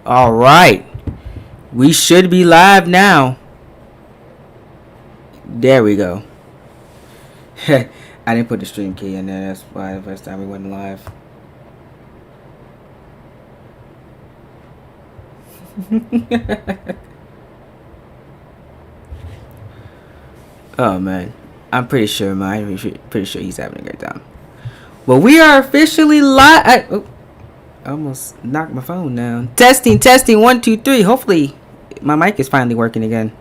All right. We should be live now. There we go. I didn't put the stream key in there. That's why the first time we went live. Oh, man. I'm pretty sure, pretty sure he's having a great time. Well, we are officially live. I almost knocked my phone down. Testing. 1, 2, 3. Hopefully, my mic is finally working again.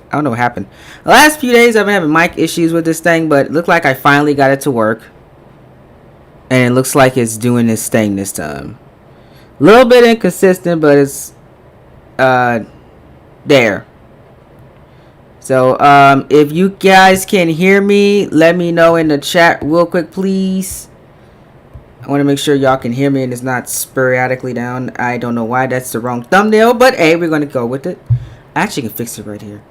I don't know what happened. The last few days, I've been having mic issues with this thing, but it looked like I finally got it to work. And it looks like it's doing this thing this time. A little bit inconsistent, but it's there. So, if you guys can hear me, let me know in the chat real quick, please. I want to make sure y'all can hear me and it's not sporadically down. I don't know why that's the wrong thumbnail, but hey, we're going to go with it. I actually can fix it right here.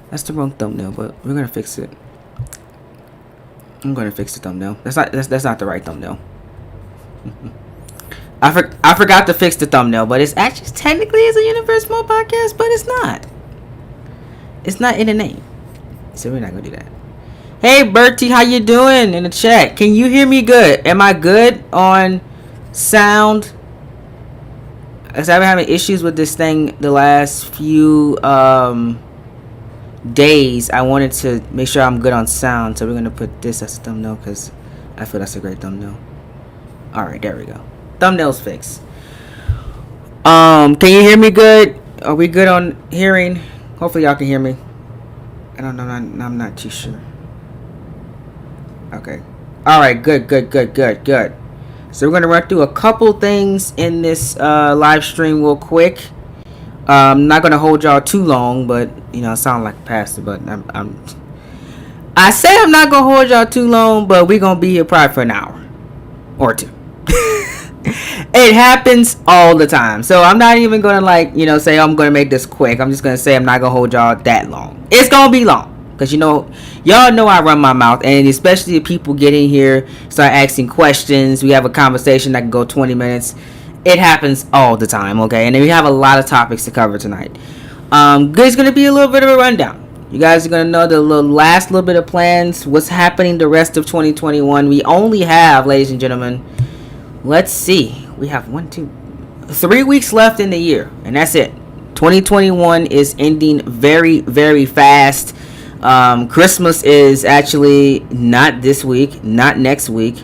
That's the wrong thumbnail, but we're going to fix it. I'm going to fix the thumbnail. That's not the right thumbnail. I forgot to fix the thumbnail, but it's actually technically is a Universe Mode podcast, but it's not. It's not in the name. So we're not going to do that. Hey, Bertie, how you doing in the chat? Can you hear me good? Am I good on sound? Because I've been having issues with this thing the last few days. I wanted to make sure I'm good on sound. So we're going to put this as a thumbnail because I feel that's a great thumbnail. Alright, there we go. Thumbnail's fixed. Can you hear me good? Are we good on hearing? Hopefully y'all can hear me. I don't know. I'm not too sure. Okay. Alright, good. So we're going to run through a couple things in this live stream real quick. I'm not going to hold y'all too long, but, you know, I sound like a pastor, but I say I'm not going to hold y'all too long, but we're going to be here probably for an hour or two. It happens all the time. So I'm not even going to, say I'm going to make this quick. I'm just going to say I'm not going to hold y'all that long. It's going to be long. Because, y'all know I run my mouth. And especially if people get in here, start asking questions. We have a conversation that can go 20 minutes. It happens all the time, okay? And then we have a lot of topics to cover tonight. It's going to be a little bit of a rundown. You guys are going to know the last little bit of plans. What's happening the rest of 2021. We only have, ladies and gentlemen, let's see. We have 3 weeks left in the year. And that's it. 2021 is ending very, very fast. Christmas is actually not this week, not next week,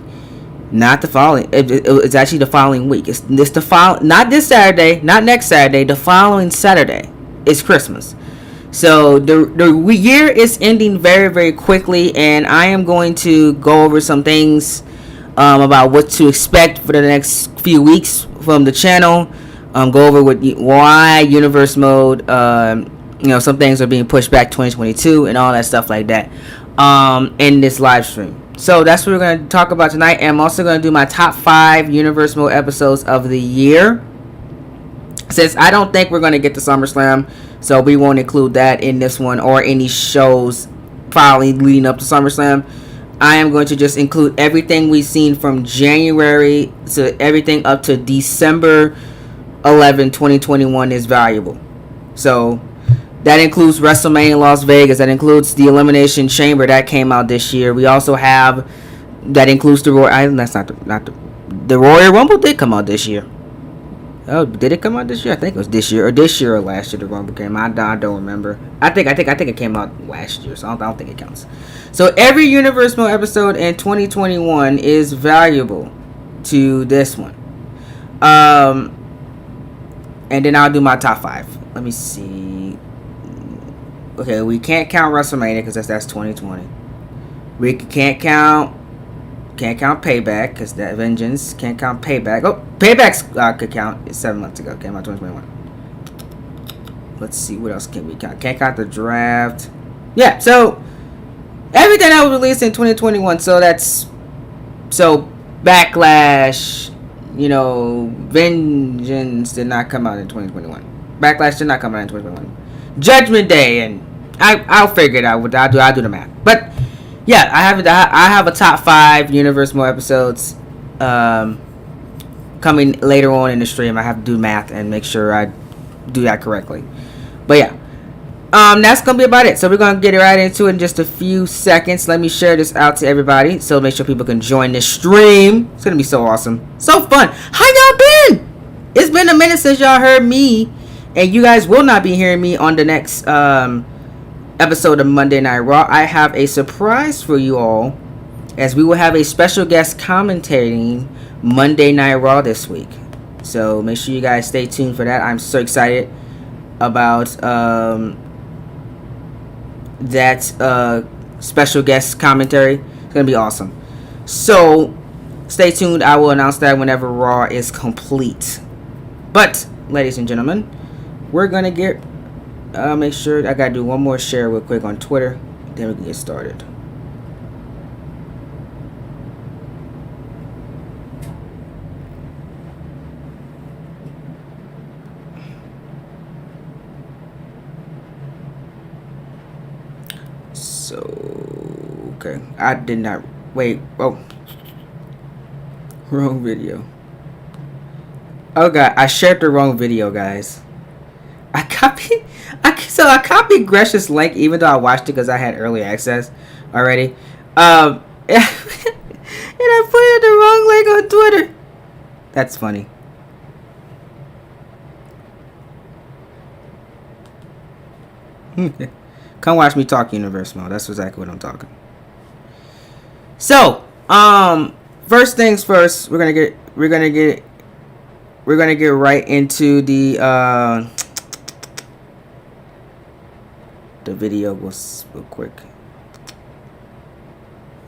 not the following. It's actually the following week. It's not this Saturday, not next Saturday. The following Saturday is Christmas. So the year is ending very, very quickly, and I am going to go over some things about what to expect for the next few weeks from the channel. Go over why Universe Mode. Some things are being pushed back 2022 and all that stuff like that in this live stream. So that's what we're going to talk about tonight. And I'm also going to do my top 5 Universe Mode episodes of the year. Since I don't think we're going to get to SummerSlam, so we won't include that in this one or any shows probably leading up to SummerSlam. I am going to just include everything we've seen from January to everything up to December 11, 2021 is valuable. So that includes WrestleMania Las Vegas. That includes the Elimination Chamber that came out this year. We also have that includes the Royal. That's not the Royal Rumble did come out this year. Oh, did it come out this year? I think it was this year or last year. The Rumble came out. I don't remember. I think it came out last year. So I don't think it counts. So every Universe Mode episode in 2021 is valuable to this one. And then I'll do my top 5. Let me see. Okay, we can't count WrestleMania because that's 2020. We can't count Payback because that Vengeance. Can't count Payback. Oh, Payback's could count. It's 7 months ago. Came out 2021. Let's see, what else can we count? Can't count the draft. Yeah, so everything that was released in 2021. So Backlash. Vengeance did not come out in 2021. Backlash did not come out in 2021. Judgment Day, and I'll figure it out. I'll do the math. But yeah, I have a top 5 Universe Mode episodes. coming later on in the stream. I have to do math and make sure I do that correctly. But yeah, that's gonna be about it. So we're gonna get right into it in just a few seconds. Let me share this out to everybody, so make sure people can join this stream. It's gonna be so awesome, so fun. How y'all been? It's been a minute since y'all heard me, and you guys will not be hearing me on the next episode of Monday Night Raw. I have a surprise for you all, as we will have a special guest commentating Monday Night Raw this week. So make sure you guys stay tuned for that. I'm so excited about that special guest commentary. It's gonna be awesome. So stay tuned. I will announce that whenever Raw is complete. But ladies and gentlemen, we're gonna get make sure I gotta do one more share real quick on Twitter, then we can get started. So, okay, I did not wait. Oh, wrong video. Oh god, I shared the wrong video, guys. I copied Gresh's link, even though I watched it because I had early access already. And I put the wrong link on Twitter. That's funny. Come watch me talk universe mode. That's exactly what I'm talking. So, first things first, we're gonna get right into the video was real quick.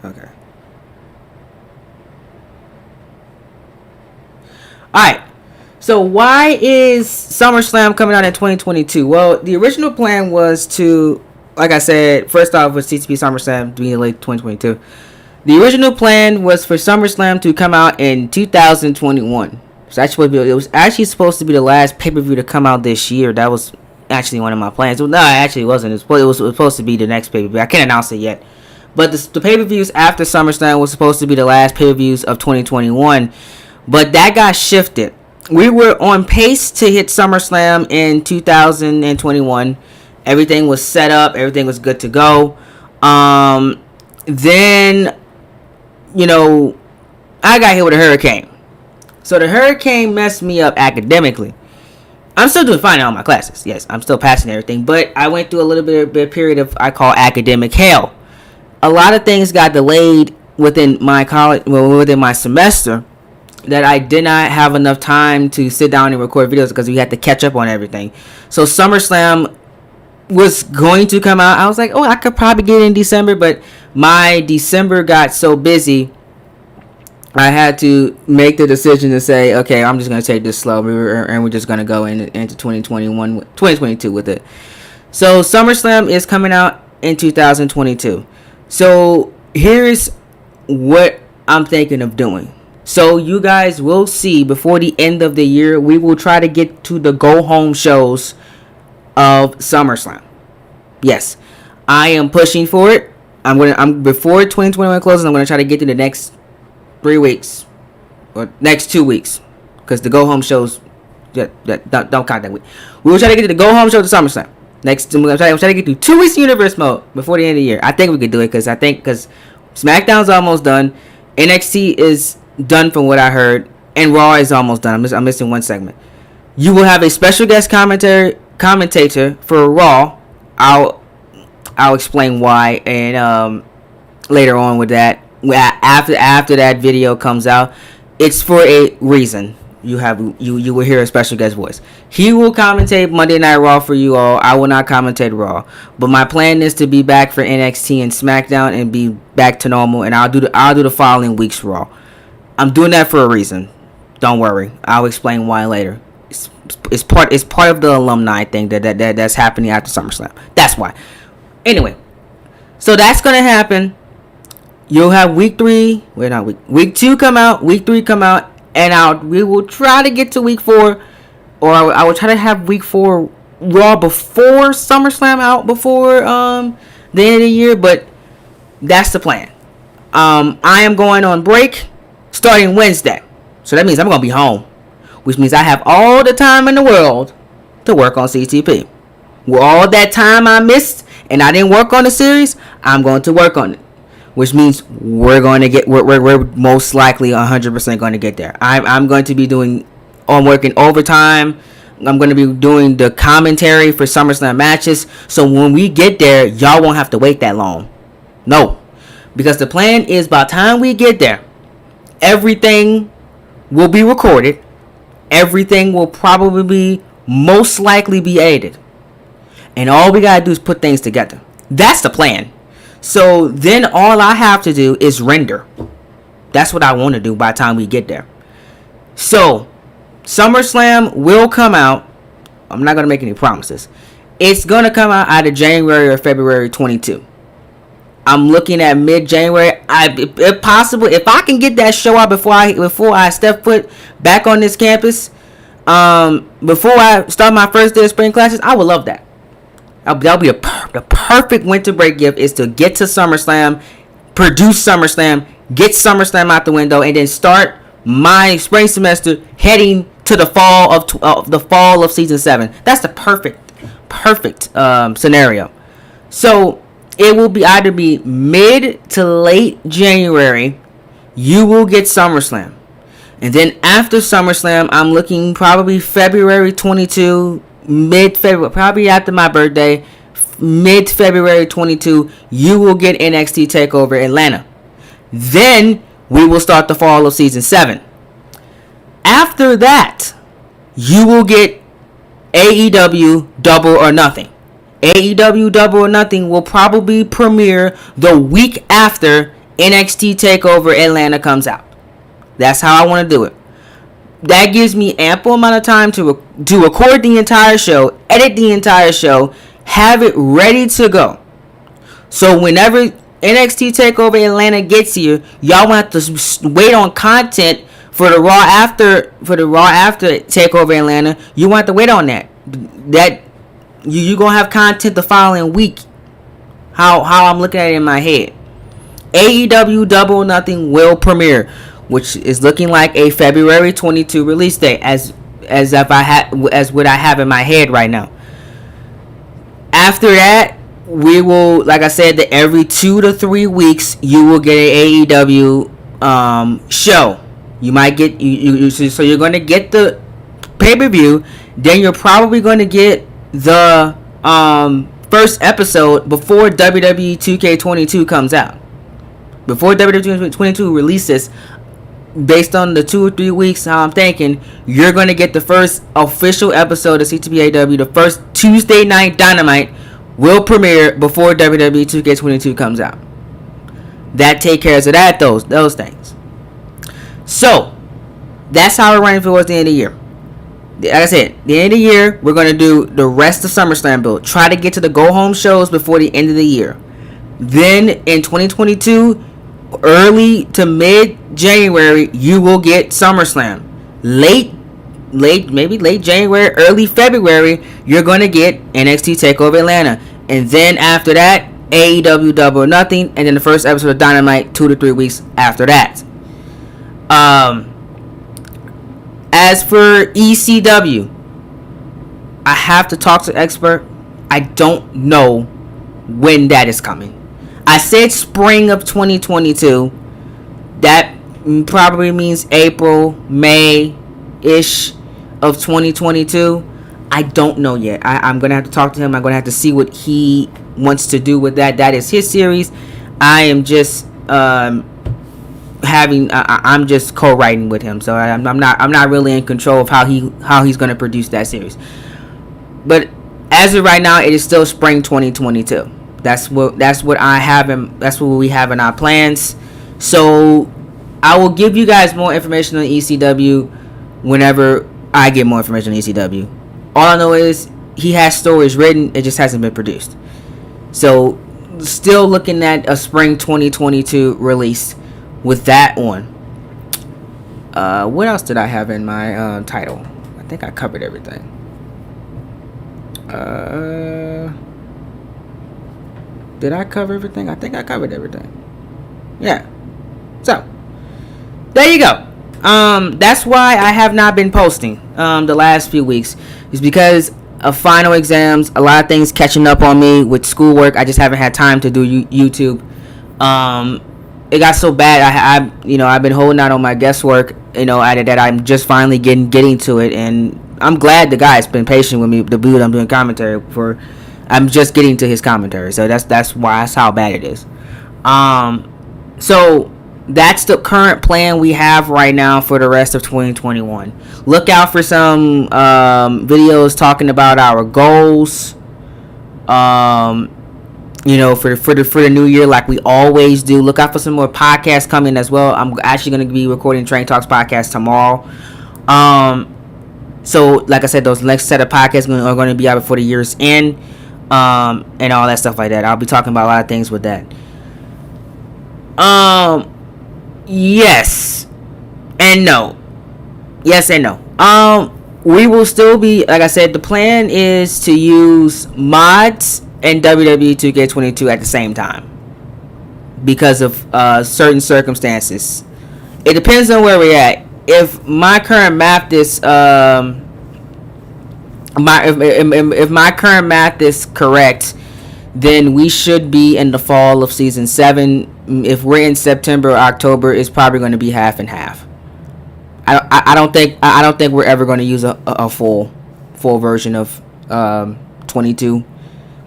Okay. Alright. So why is SummerSlam coming out in 2022? Well, the original plan was to, like I said, first off with CTP Summerslam being late 2022. The original plan was for SummerSlam to come out in 2021. So it was actually supposed to be the last pay-per-view to come out this year. That was actually one of my plans. Well, no, actually it wasn't. It was supposed to be the next pay-per-view. I can't announce it yet. But the pay-per-views after SummerSlam was supposed to be the last pay-per-views of 2021. But that got shifted. We were on pace to hit SummerSlam in 2021. Everything was set up. Everything was good to go. Then, I got hit with a hurricane. So the hurricane messed me up academically. I'm still doing fine in all my classes. Yes, I'm still passing everything. But I went through a little bit of a period of, I call academic hell. A lot of things got delayed within my within my semester, that I did not have enough time to sit down and record videos because we had to catch up on everything. So SummerSlam was going to come out. I was like, oh, I could probably get it in December, but my December got so busy, I had to make the decision to say, okay, I'm just going to take this slow, and we're just going to go into 2022 with it. So SummerSlam is coming out in 2022. So here's what I'm thinking of doing. So you guys will see before the end of the year, we will try to get to the go-home shows of SummerSlam. Yes, I am pushing for it. I'm before 2021 closes, I'm gonna try to get to the next 3 weeks or next 2 weeks, because the go-home shows don't count that week. We will try to get to the go-home show to SummerSlam. I'm gonna try to get through 2 weeks of Universe mode before the end of the year. I think we could do it because SmackDown's almost done. NXT is done from what I heard, and Raw is almost done. I'm missing one segment. You will have a special guest commentator for Raw. I'll explain why, and later on with that, after that video comes out, it's for a reason. You will hear a special guest voice. He will commentate Monday Night Raw for you all. I will not commentate Raw, but my plan is to be back for NXT and SmackDown and be back to normal, and I'll do the following week's Raw. I'm doing that for a reason. Don't worry. I'll explain why later. It's part of the alumni thing that's happening after SummerSlam. That's why. Anyway, so that's gonna happen. You'll have week 2 come out, week 3 come out, and we will try to get to week 4, or I will try to have week 4 Raw before SummerSlam out, before the end of the year. But that's the plan. I am going on break starting Wednesday. So that means I'm going to be home, which means I have all the time in the world to work on CTP. With all that time I missed and I didn't work on the series, I'm going to work on it, which means we're most likely 100% going to get there. I'm going to be working overtime. I'm going to be doing the commentary for SummerSlam matches. So when we get there, y'all won't have to wait that long. No. Because the plan is by the time we get there, everything will be recorded. Everything will probably most likely be edited. And all we got to do is put things together. That's the plan. So then all I have to do is render. That's what I want to do by the time we get there. So SummerSlam will come out. I'm not going to make any promises. It's going to come out either January or February 22. I'm looking at mid-January. If possible, if I can get that show out before I step foot back on this campus, before I start my first day of spring classes, I would love that. That'll be the perfect winter break gift, is to get to SummerSlam, produce SummerSlam, get SummerSlam out the window, and then start my spring semester heading to the fall of season 7. That's the perfect scenario. So it will either be mid to late January. You will get SummerSlam, and then after SummerSlam, I'm looking probably February 22, mid-February, probably after my birthday, mid-February 22. You will get NXT Takeover Atlanta. Then we will start the fall of season 7. After that, you will get AEW Double or Nothing. AEW Double or Nothing will probably premiere the week after NXT Takeover Atlanta comes out. That's how I want to do it. That gives me ample amount of time to record the entire show, edit the entire show, have it ready to go. So whenever NXT Takeover Atlanta gets here, y'all want to wait on content for the Raw after Takeover Atlanta. You want to wait on that. You gonna have content the following week. How I'm looking at it in my head. AEW Double or Nothing will premiere, which is looking like a February 22 release date, as what I have in my head right now. After that, we will, like I said, that every 2 to 3 weeks you will get an AEW show. You might get so you're going to get the pay-per-view, then you're probably going to get the first episode before WWE 2K22 comes out. Before WWE 22 releases, based on the 2 or 3 weeks, how I'm thinking, you're going to get the first official episode of CTP AEW. The first Tuesday night Dynamite will premiere before WWE 2K22 comes out. That take care of that, those things. So that's how we're running towards the end of the year. Like I said, the end of the year, we're going to do the rest of SummerSlam build. Try to get to the go-home shows before the end of the year. Then in 2022, early to mid-January, you will get SummerSlam. Maybe late January, early February, you're going to get NXT TakeOver Atlanta. And then after that, AEW Double or Nothing. And then the first episode of Dynamite 2 to 3 weeks after that. As for ECW, I have to talk to expert. I don't know when that is coming. I said spring of 2022. That probably means April, May-ish of 2022. I don't know yet. I'm going to have to talk to him. I'm going to have to see what he wants to do with that. That is his series. I am just I'm just co-writing with him, so I'm not really in control of how he's going to produce that series. But as of right now, it is still spring 2022. That's what I have that's what we have in our plans. So I will give you guys more information on ECW whenever I get more information on ECW. All I know is he has stories written, it just hasn't been produced. So still looking at a spring 2022 release with that on. What else did I have in my title? I think I covered everything. Did I cover everything? I think I covered everything. Yeah. So, there you go. That's why I have not been posting the last few weeks. Is because of final exams, a lot of things catching up on me with schoolwork. I just haven't had time to do YouTube. It got so bad. I've been holding out on my guesswork. That I'm just finally getting to it, and I'm glad the guy's been patient with me. The dude I'm doing commentary for, I'm just getting to his commentary. So that's how bad it is. So that's the current plan we have right now for the rest of 2021. Look out for some videos talking about our goals. For the new year, like we always do. Look out for some more podcasts coming as well. I'm actually going to be recording Train Talks podcast tomorrow. So like I said, those next set of podcasts are going to be out before the year's end, and all that stuff like that. I'll be talking about a lot of things with that. Yes and no. We will still be, like I said, the plan is to use mods and WWE 2K22 at the same time because of certain circumstances. It depends on where we're at. If my current math is if my current math is correct, then we should be in the fall of season 7. If we're in September or October, it's probably going to be half and half. I don't think we're ever going to use a full version of 22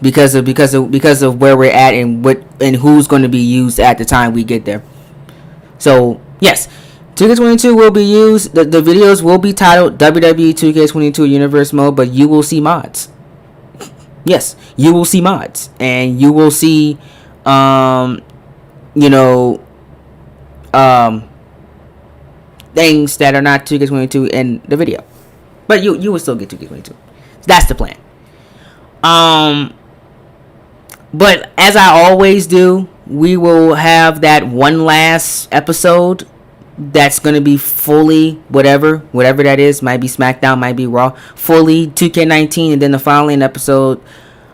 because of where we're at and who's going to be used at the time we get there. So yes, 2K22 will be used. The videos will be titled WWE 2K22 Universe Mode, but you will see mods. Yes, you will see mods, and you will see things that are not 2K22 in the video, but you will still get 2K22. That's the plan. But as I always do, we will have that one last episode that's going to be fully whatever that is. Might be SmackDown, might be Raw, fully 2K19, and then the following episode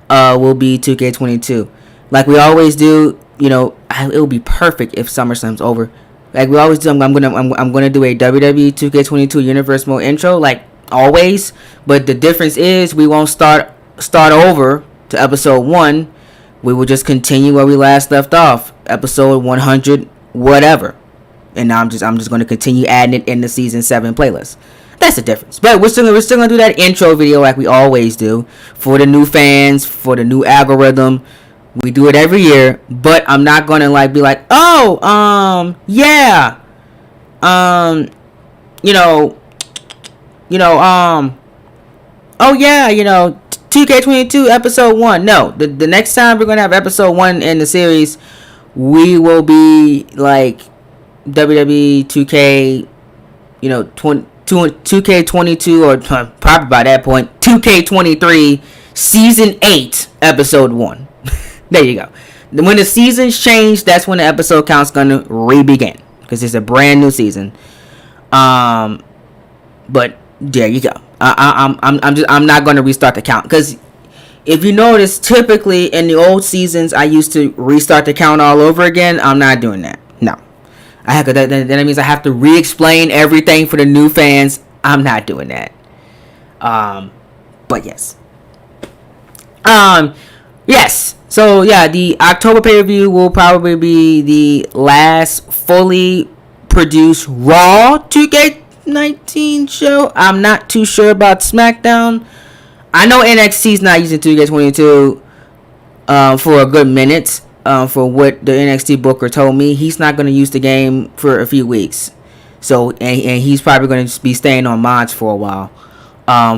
will be 2K22. Like we always do. It will be perfect if SummerSlam's over. Like we always do. I'm gonna do a WWE 2K22 Universe Mode intro, like always. But the difference is we won't start over to episode 1. We will just continue where we last left off, episode 100, whatever. And I'm just going to continue adding it in the season 7 playlist. That's the difference. But we're still going to do that intro video like we always do for the new fans, for the new algorithm. We do it every year, but I'm not going to be like, oh yeah, 2K22 episode 1. No, the next time we're going to have episode 1 in the series, we will be like WWE 2K, 2K22, or probably by that point, 2K23 season 8 episode 1. There you go. When the seasons change, that's when the episode count's going to re-begin, because it's a brand new season. But there you go. I'm not going to restart the count, because if you notice, typically in the old seasons I used to restart the count all over again. I'm not doing that. No, that means I have to re-explain everything for the new fans. I'm not doing that. But yes. Yes. So yeah, the October pay-per-view will probably be the last fully produced Raw 2K19 show. I'm not too sure about SmackDown. I know NXT's not using 2K22 for a good minute. For what the NXT booker told me, he's not going to use the game for a few weeks. So and he's probably going to be staying on mods for a while.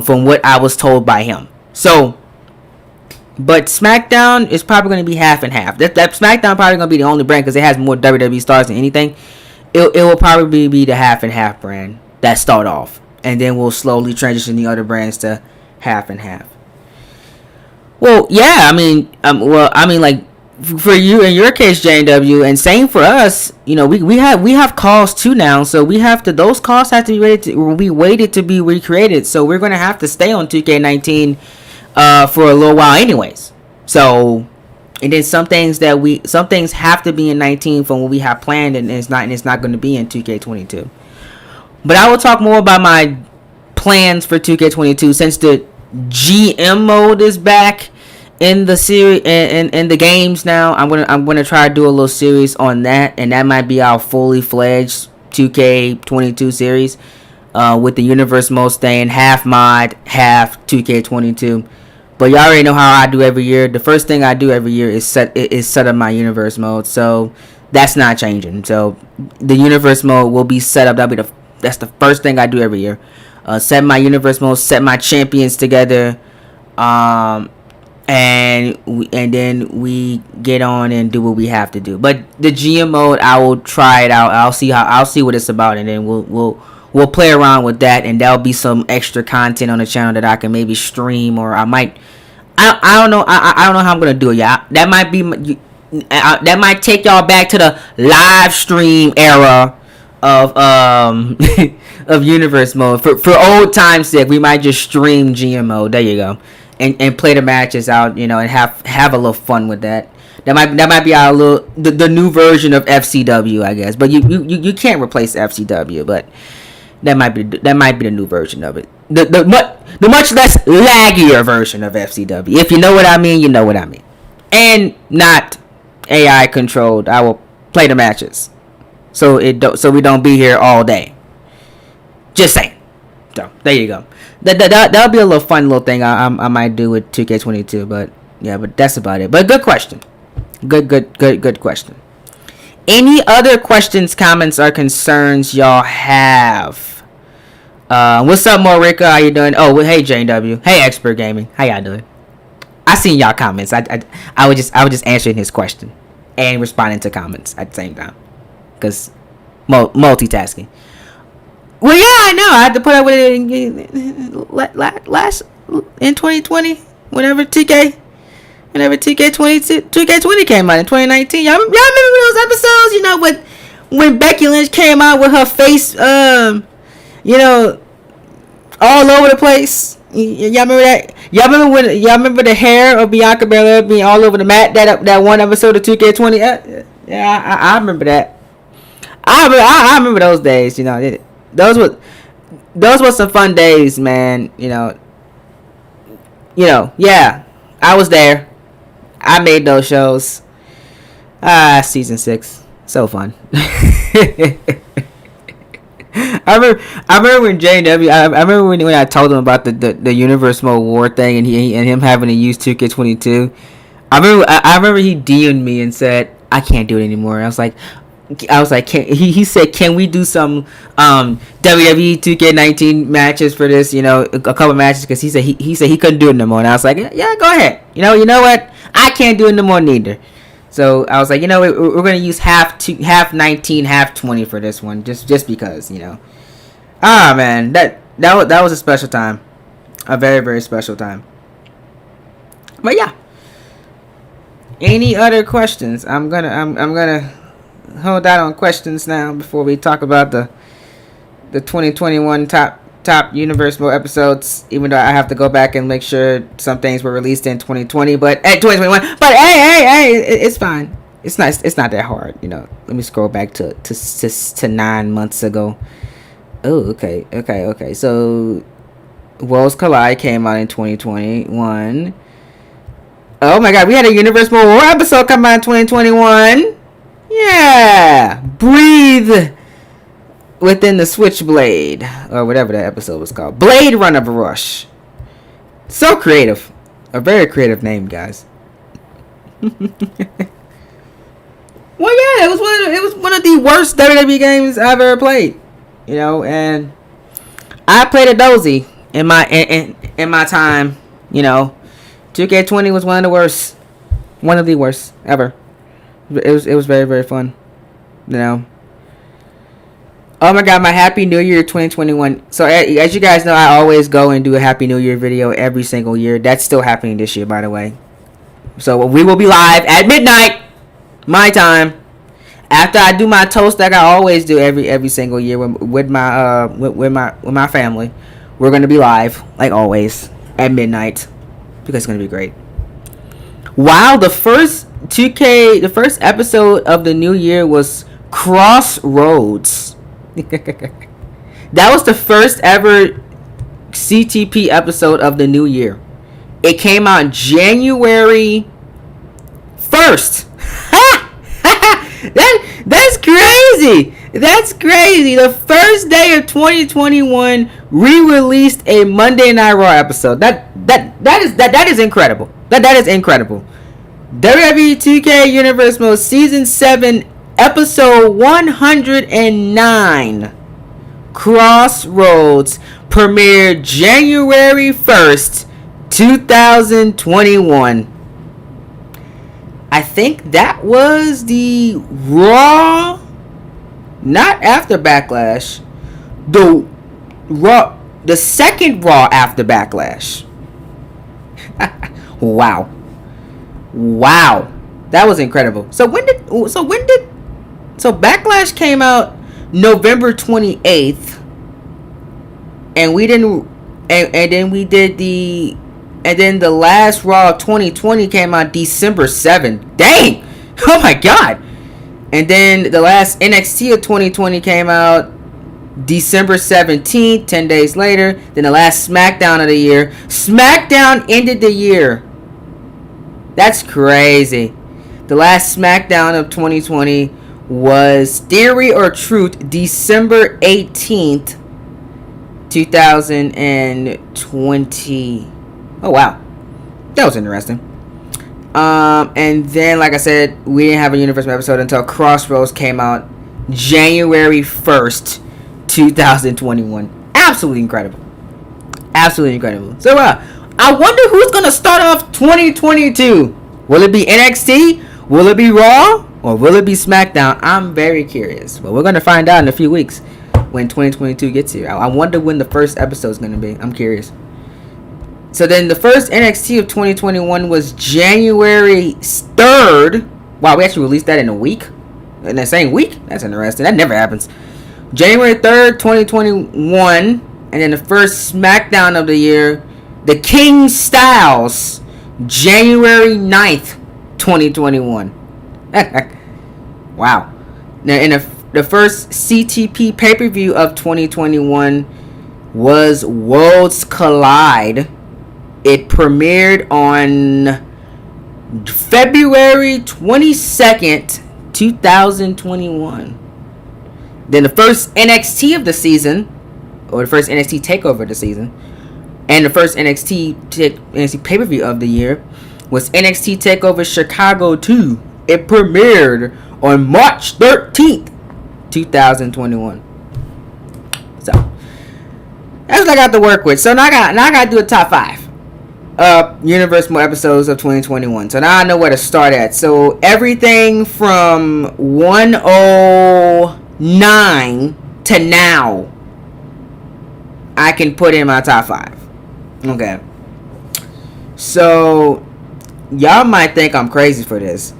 From what I was told by him. So, but SmackDown is probably going to be half and half. That SmackDown probably going to be the only brand because it has more WWE stars than anything. It will probably be the half and half brand that start off, and then we'll slowly transition the other brands to half and half. Well, yeah, like for you in your case, JW, and same for us. We have calls too now, so those calls have to be waited to be recreated. So we're gonna have to stay on 2K19 for a little while, anyways. So, and then some things have to be in 19 from what we have planned, and it's not going to be in 2K22. But I will talk more about my plans for 2K22 since the GM mode is back in the series in the games now. I'm gonna try to do a little series on that, and that might be our fully fledged 2K22 series, with the universe mode staying half mod, half 2K22. But y'all already know how I do every year. The first thing I do every year is set up my universe mode, so that's not changing. So the universe mode will be set up. That's the first thing I do every year. Set my universe mode, set my champions together, and then we get on and do what we have to do. But the GM mode, I will try it out. I'll see what it's about, and then we'll play around with that, and there'll be some extra content on the channel that I can maybe stream, or I might. I don't know. I don't know how I'm gonna do it. Yeah, that might be. That might take y'all back to the live stream era of of universe mode. For old time's sake, we might just stream GM mode. There you go, and play the matches out, and have a little fun with that. That might be our little the new version of FCW, I guess. But you can't replace FCW, but that might be the new version of it. The much less laggier version of FCW. If you know what I mean, you know what I mean. And not AI controlled. I will play the matches, so we don't be here all day. Just saying. So there you go. That'll be a little fun little thing I might do with 2K22. But yeah, but that's about it. But good question. Good question. Any other questions, comments, or concerns y'all have? What's up, Morika? How you doing? Oh, well, hey, JW. Hey, Expert Gaming. How y'all doing? I seen y'all comments. I was just answering his question and responding to comments at the same time, cause multitasking. Well, yeah, I know. I had to put up with it last in 2020. Whenever 2K20 came out in 2019. Y'all remember those episodes? When Becky Lynch came out with her face, all over the place. Y'all remember that? Y'all remember the hair of Bianca Belair being all over the mat? That one episode of 2K20. I remember that. I remember those days. Those were some fun days, man. Yeah, I was there. I made those shows. Season 6, so fun. I remember when JW. I remember when I told him about the Universe Mode War thing, and him having to use 2K22. I remember he DM'd me and said, I can't do it anymore. I was like, he said, can we do some WWE 2K19 matches for this? A couple matches, because he said he couldn't do it no more. And I was like, yeah, go ahead. You know what? I can't do it no more neither. So I was like, we're gonna use half 19, half 20 for this one, just because, man, that was a special time, a very, very special time. But yeah, any other questions? I'm gonna hold out on questions now before we talk about the 2021 top Universe Mode episodes, even though I have to go back and make sure some things were released in 2020, but 2021. But hey, it's fine. It's nice. It's not that hard, Let me scroll back to 9 months ago. Oh, okay. So, Worlds Collide came out in 2021. Oh my God, we had a Universe Mode War episode come out in 2021. Yeah, breathe within the Switchblade, or whatever that episode was called. Blade Runner Rush. So creative. A very creative name, guys. Well, yeah, it was one of the worst WWE games I've ever played. And I played a dozy in my time. 2K20 was one of the worst ever. It was very, very fun. Oh my God, my Happy New Year 2021. So as you guys know, I always go and do a Happy New Year video every single year. That's still happening this year, by the way. So we will be live at midnight, my time, after I do my toast like I always do every single year with my family. We're gonna be live like always at midnight, because it's gonna be great. Wow, the first episode of the new year was Crossroads. That was the first ever CTP episode of the new year. It came out January 1st. That's crazy. That's crazy. The first day of 2021, re-released a Monday Night Raw episode. That is incredible. That is incredible. WWE 2K Universe Mode Season 7 Episode 109 Crossroads premiered January 1st, 2021. I think that was the Raw, not after Backlash, the second Raw after Backlash. Wow, that was incredible. So Backlash came out November 28th, and then the last Raw of 2020 came out December 7th. Dang! Oh my god! And then the last NXT of 2020 came out December 17th, 10 days later. Then the last SmackDown of the year. SmackDown ended the year. That's crazy. The last SmackDown of 2020 was Theory or Truth, December 18th, 2020. Oh wow, that was interesting. And then, like I said, we didn't have a Universal episode until Crossroads came out January 1st, 2021. Absolutely incredible. So I wonder who's gonna start off 2022. Will it be NXT? Will it be Raw? Or will it be SmackDown? I'm very curious. But we're gonna find out in a few weeks when 2022 gets here. I wonder when the first episode is gonna be. I'm curious. So then the first NXT of 2021 was January 3rd. Wow, we actually released that in a week? In the same week? That's interesting. That never happens. January 3rd, 2021. And then the first SmackDown of the year, The King Styles, January 9th, 2021. Wow. Now, in the first CTP pay-per-view of 2021 was Worlds Collide. It premiered on February 22nd, 2021. Then the first NXT of the season, or the first NXT Takeover of the season, and the first NXT pay-per-view of the year was NXT Takeover Chicago 2. It premiered on March 13th, 2021. So that's what I got to work with. So now I got to do a top 5 Universal episodes of 2021. So now I know where to start at. So everything from 109 to now, I can put in my top 5. Okay. So y'all might think I'm crazy for this,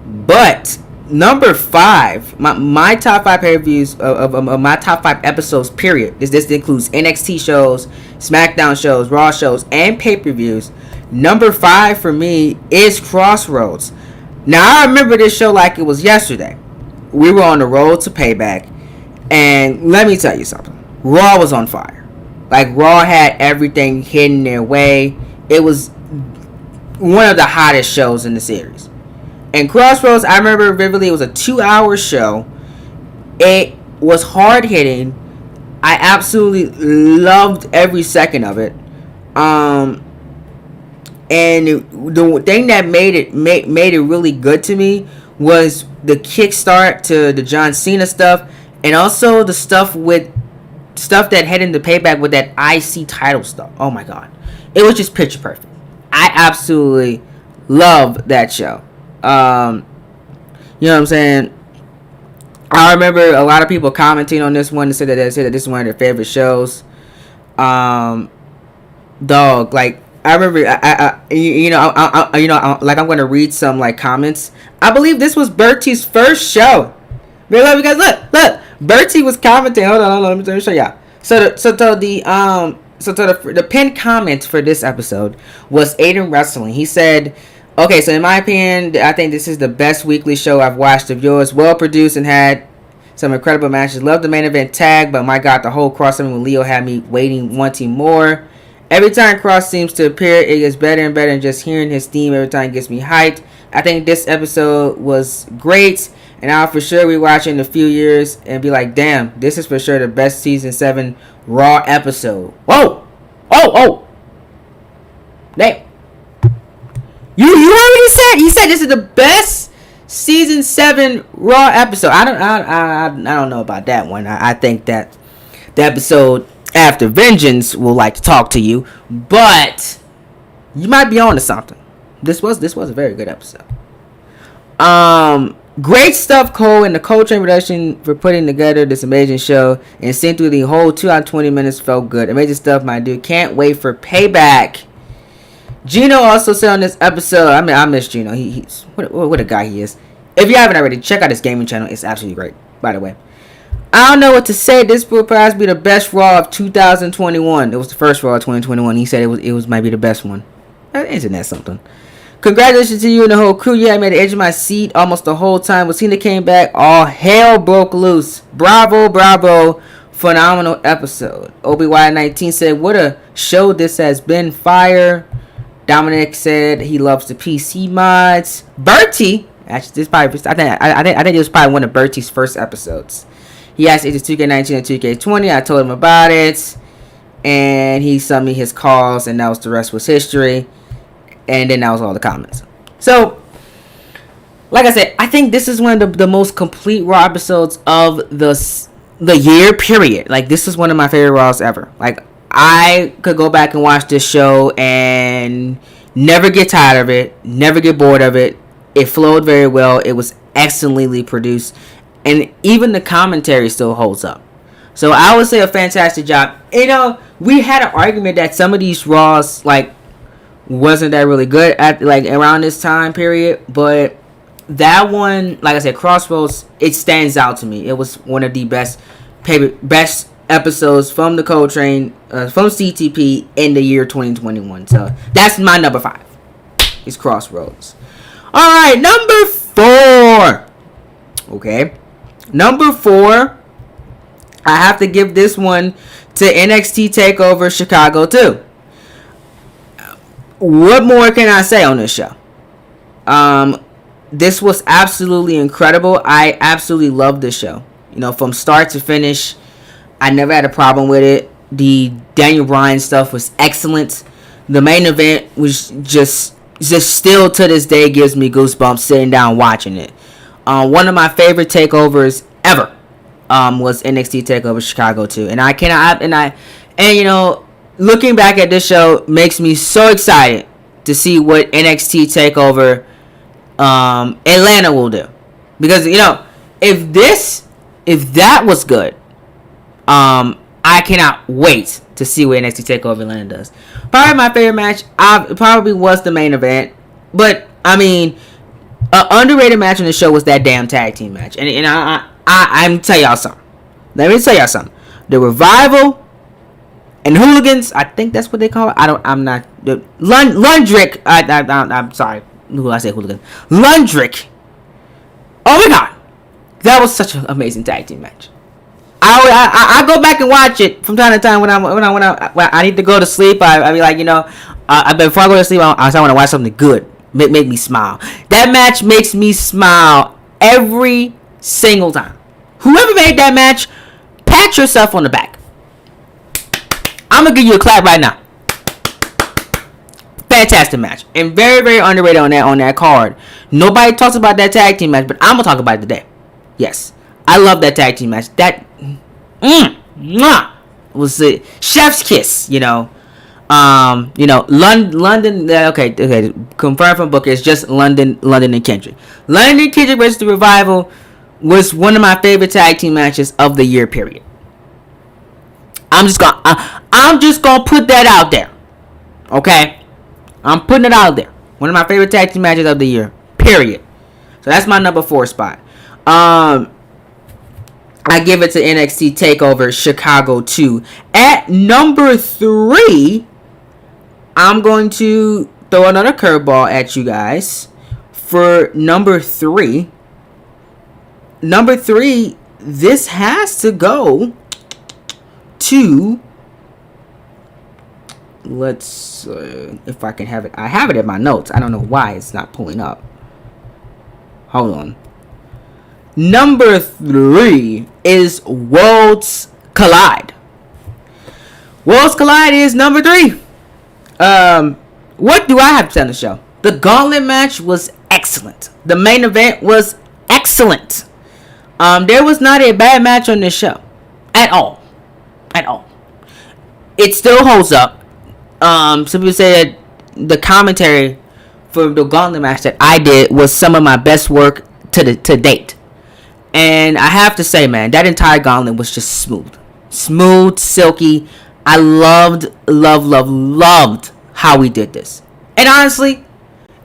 but number 5, my top 5 pay-per-views of my top 5 episodes, period. This includes NXT shows, SmackDown shows, Raw shows, and pay-per-views. Number 5 for me is Crossroads. Now, I remember this show like it was yesterday. We were on the road to Payback, and let me tell you something. Raw was on fire. Like, Raw had everything hidden their way. It was one of the hottest shows in the series. And Crossroads, I remember vividly, it was a 2-hour show. It was hard-hitting. I absolutely loved every second of it. And the thing that made it really good to me was the kickstart to the John Cena stuff, and also the stuff that headed into Payback with that IC title stuff. Oh my god, it was just picture perfect. I absolutely loved that show. You know what I'm saying? I remember a lot of people commenting on this one and said that this is one of their favorite shows. Like, I remember, I'm going to read some like comments. I believe this was Bertie's first show. Because look, Bertie was commenting. Hold on, let me show y'all. So the pinned comment for this episode was Aiden Wrestling. He said, okay, so in my opinion, I think this is the best weekly show I've watched of yours. Well produced and had Some incredible matches. Love the main event tag, but my God, the whole crossover with Leo had me waiting, wanting more. Every time Cross seems to appear, it gets better and better, and just hearing his theme every time gets me hyped. I think this episode was great, and I'll for sure rewatch it in a few years and be like, damn, this is for sure the best Season 7 Raw episode. Whoa! Oh! Damn. You already said, he said this is the best Season 7 Raw episode. I don't know about that one. I think that the episode after Vengeance will like to talk to you, but you might be on to something. This was a very good episode. Great stuff, Cole, and the Cole Train production for putting together this amazing show and seeing through the whole 2 hour 20 minutes felt good. Amazing stuff, my dude. Can't wait for Payback. Gino also said on this episode, I miss Gino. He's what a guy he is. If you haven't already, check out his gaming channel. It's absolutely great, by the way. I don't know what to say. This will perhaps be the best Raw of 2021. It was the first Raw of 2021. He said it was might be the best one. Isn't that something? Congratulations to you and the whole crew. Yeah, I made the edge of my seat almost the whole time. When Cena came back, all hell broke loose. Bravo. Phenomenal episode. OBY19 said, what a show this has been. Fire. Dominic said he loves the PC mods. Bertie, actually, this probably I think it was probably one of Bertie's first episodes. He asked if it's 2K19 and 2K20. I told him about it, and he sent me his calls, and that was the rest was history. And then that was all the comments. So, like I said, I think this is one of the most complete Raw episodes of the year. Period. Like, this is one of my favorite Raws ever. Like, I could go back and watch this show and never get tired of it, never get bored of it. It flowed very well. It was excellently produced, and even the commentary still holds up. So I would say a fantastic job. You know, we had an argument that some of these Raws like wasn't that really good at like around this time period, but that one, like I said, Crossroads, it stands out to me. It was one of the best episodes from the Cole Train, from CTP in the year 2021. So that's my number 5. It's Crossroads. All right, number 4. Okay, number 4. I have to give this one to NXT Takeover Chicago too. What more can I say on this show? This was absolutely incredible. I absolutely loved this show. You know, from start to finish, I never had a problem with it. The Daniel Bryan stuff was excellent. The main event was just still to this day gives me goosebumps sitting down watching it. One of my favorite takeovers ever was NXT Takeover Chicago 2. And you know, looking back at this show makes me so excited to see what NXT Takeover Atlanta will do. Because, you know, if that was good, I cannot wait to see what NXT Takeover Atlanta does. Probably my favorite match probably was the main event. But, I mean, an underrated match on the show was that damn tag team match. And I'm tell y'all something. Let me tell y'all something. The Revival and Hooligans, I think that's what they call it. I'm not. Lundrick. I'm sorry. Who I say Hooligans? Lundrick. Oh my God. That was such an amazing tag team match. I go back and watch it from time to time when I need to go to sleep. I be like, you know, before I go to sleep, I want to watch something good. Make me smile. That match makes me smile every single time. Whoever made that match, pat yourself on the back. I'm gonna give you a clap right now. Fantastic match and very, very underrated on that card. Nobody talks about that tag team match, but I'm gonna talk about it today. Yes, I love that tag team match. That was the chef's kiss. You know, London. Okay. Confirmed from Booker. It's just London and Kendrick. London and Kendrick versus the Revival was one of my favorite tag team matches of the year. Period. I'm just gonna put that out there. Okay, I'm putting it out there. One of my favorite tag team matches of the year. Period. So that's my number 4 spot. I give it to NXT Takeover Chicago 2. At number 3, I'm going to throw another curveball at you guys. For number 3, this has to go to, let's if I can have it. I have it in my notes. I don't know why it's not pulling up. Hold on. Number 3 is Worlds Collide. Worlds Collide is number 3. What do I have to say on the show? The gauntlet match was excellent. The main event was excellent. There was not a bad match on this show. At all. It still holds up. Some people say that the commentary for the gauntlet match that I did was some of my best work to date. And I have to say, man, that entire gauntlet was just smooth. Smooth, silky. I loved how we did this. And honestly,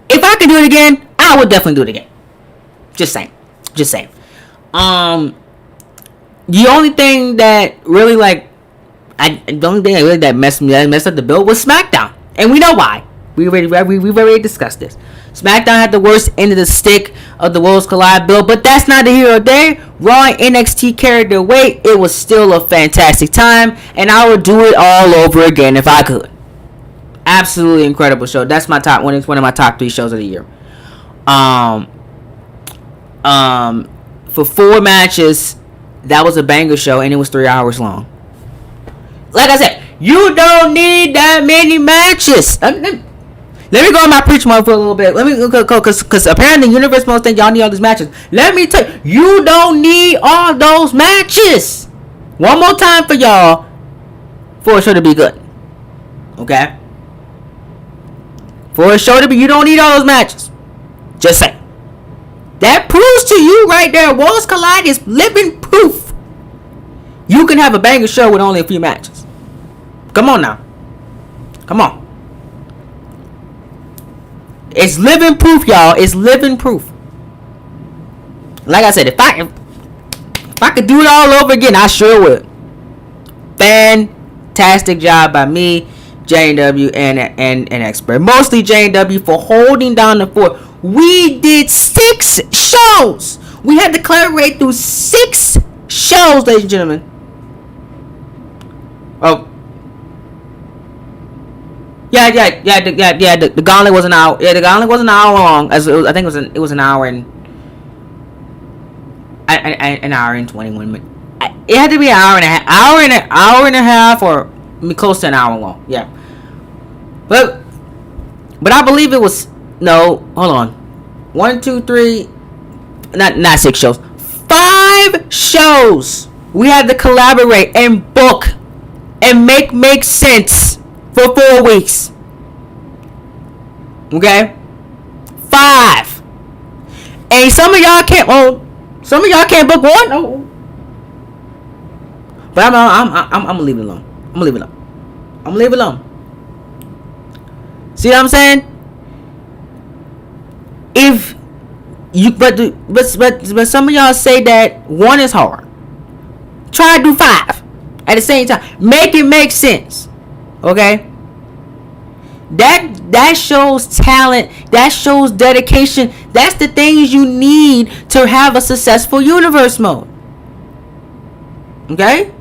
if I could do it again, I would definitely do it again. Just saying. The only thing that really messed up the bill was SmackDown, and we know why. We've already discussed this. SmackDown had the worst end of the stick of the Worlds Collide bill, but that's not the hero day. Raw and NXT carried their weight. It was still a fantastic time, and I would do it all over again if I could. Absolutely incredible show. That's my top one. It's one of my top 3 shows of the year. For 4 matches, that was a banger show, and it was 3 hours long. Like I said, you don't need that many matches. Let me go on my preach mode for a little bit. Let me go, because apparently Universe most think y'all need all these matches. Let me tell you, you don't need all those matches. One more time for y'all, for a show to be good. Okay? For a show to be, you don't need all those matches. Just say. That proves to you right there, Worlds Collide is living proof. You can have a banger show with only a few matches. Come on now. Come on. It's living proof, y'all. It's living proof. Like I said, if I could do it all over again, I sure would. Fantastic job by me, J&W, and Expert. Mostly J&W for holding down the fort. We did 6 shows. We had to collaborate through 6 shows, ladies and gentlemen. Oh. Yeah. The gauntlet was an hour. Yeah, the gauntlet was an hour long. I think it was an hour and an hour and 21 minutes. It had to be an hour and a half, or close to an hour long. Yeah. But I believe it was, no, hold on. 1, 2, 3, not 6 shows. 5 shows. We had to collaborate and book and make sense for 4 weeks. Okay? 5. And some of y'all can't book one. Oh. But I'm gonna leave it alone. I'm gonna leave it alone. See what I'm saying? If you but some of y'all say that 1 is hard. Try to do 5 at the same time. Make it make sense. Okay? That shows talent. That shows dedication. That's the things you need to have a successful universe mode. Okay?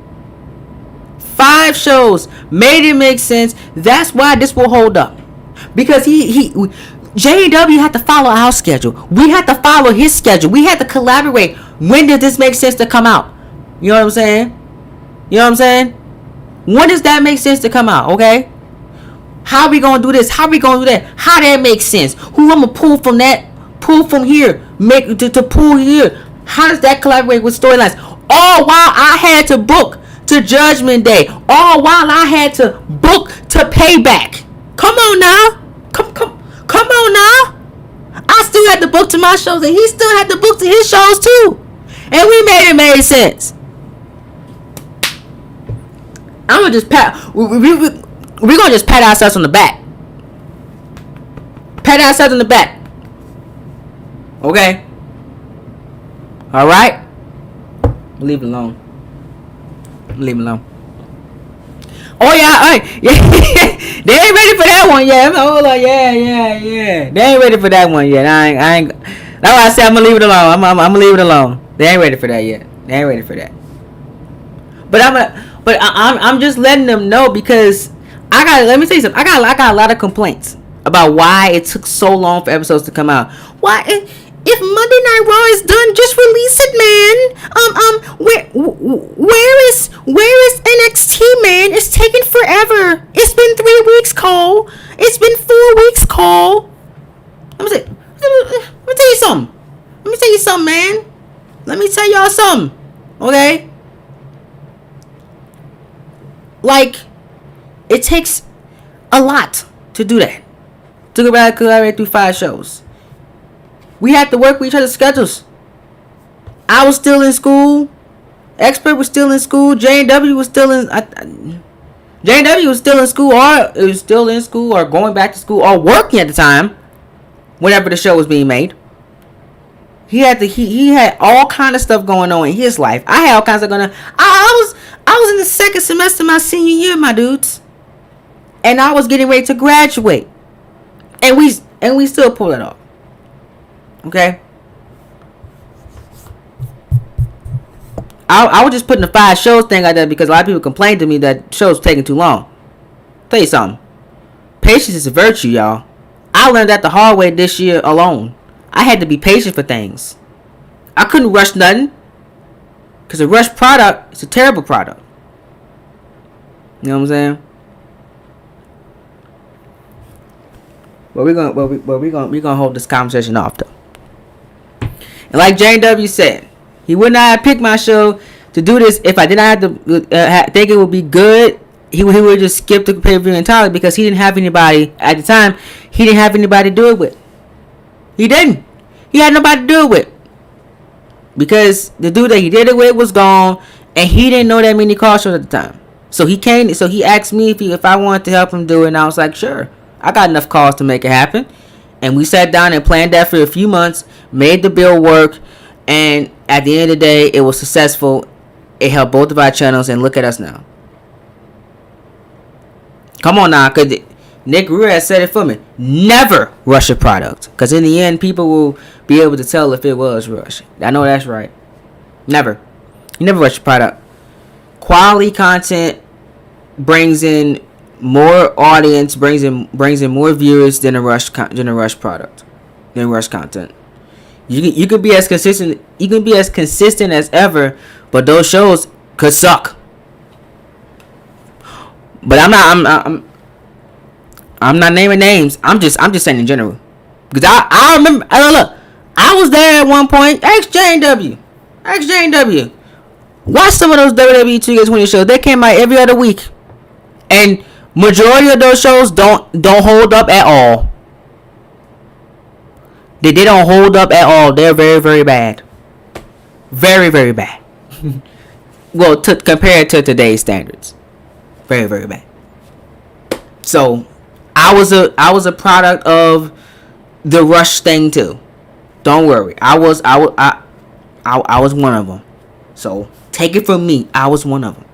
5 shows made it make sense. That's why this will hold up. Because J&W had to follow our schedule. We had to follow his schedule. We had to collaborate. When did this make sense to come out? You know what I'm saying? When does that make sense to come out? Okay? How we gonna do this? How we gonna do that? How that makes sense? Who I'm gonna pull from that? Pull from here. Make to pull here. How does that collaborate with storylines? All while I had to book to Judgment Day. All while I had to book to Payback. Come on now. Come on now. I still had to book to my shows, and he still had to book to his shows too. And we made it make sense. I'm gonna just we're gonna just pat ourselves on the back. Okay? Alright? Leave it alone. Oh yeah, alright. Yeah. They ain't ready for that one yet. Hold on, yeah. They ain't ready for that one yet. I ain't. That's why I said I'm gonna leave it alone. I'm gonna leave it alone. They ain't ready for that yet. They ain't ready for that. But I'm just letting them know because let me tell you something. I got a lot of complaints about why it took so long for episodes to come out. Why if Monday Night Raw is done, just release it, man. Where is NXT, man? It's taking forever. It's been 3 weeks, Cole. It's been 4 weeks, Cole. Let me tell you something, man. Let me tell y'all something. Okay? Like, it takes a lot to do that. To go back and collaborate through 5 shows. We had to work with each other's schedules. I was still in school. Expert was still in school. J&W was still in... J&W was still in school, or it was still in school, or going back to school, or working at the time. Whenever the show was being made. He had all kind of stuff going on in his life. I had all kinds of going on. I was in the second semester of my senior year, my dudes. And I was getting ready to graduate. And we still pull it off. Okay? I was just putting the 5 shows thing like that because a lot of people complained to me that shows were taking too long. Tell you something. Patience is a virtue, y'all. I learned that the hard way this year alone. I had to be patient for things. I couldn't rush nothing. Because a rushed product is a terrible product. You know what I'm saying? But we're gonna hold this conversation off though. And like J&W said, he would not have picked my show to do this if I did not have to think it would be good. He would just skip the pay-per-view entirely because he didn't have anybody at the time. He didn't have anybody to do it with. He didn't. He had nobody to do it with because the dude that he did it with was gone, and he didn't know that many car shows at the time. So he came. So he asked me if I wanted to help him do it, and I was like, sure. I got enough calls to make it happen. And we sat down and planned that for a few months, made the bill work, and at the end of the day, it was successful. It helped both of our channels, and look at us now. Come on now, because Nick Ruiz said it for me. Never rush a product. Because in the end, people will be able to tell if it was rushed. I know that's right. Never. You never rush a product. Quality content brings in more audience, brings in more viewers than a rush product, than rush content. You could be as consistent. You can be as consistent as ever, but those shows could suck. But I'm not naming names. I'm just saying in general, because I remember. Look, I was there at one point. X-J&W. Watch some of those WWE 2K20 shows. They came out every other week, and majority of those shows don't hold up at all. They don't hold up at all. They're very, very bad. Very, very bad. Well, compared to today's standards, very, very bad. So, I was a product of the rush thing too. Don't worry. I was one of them. So, take it from me. I was one of them.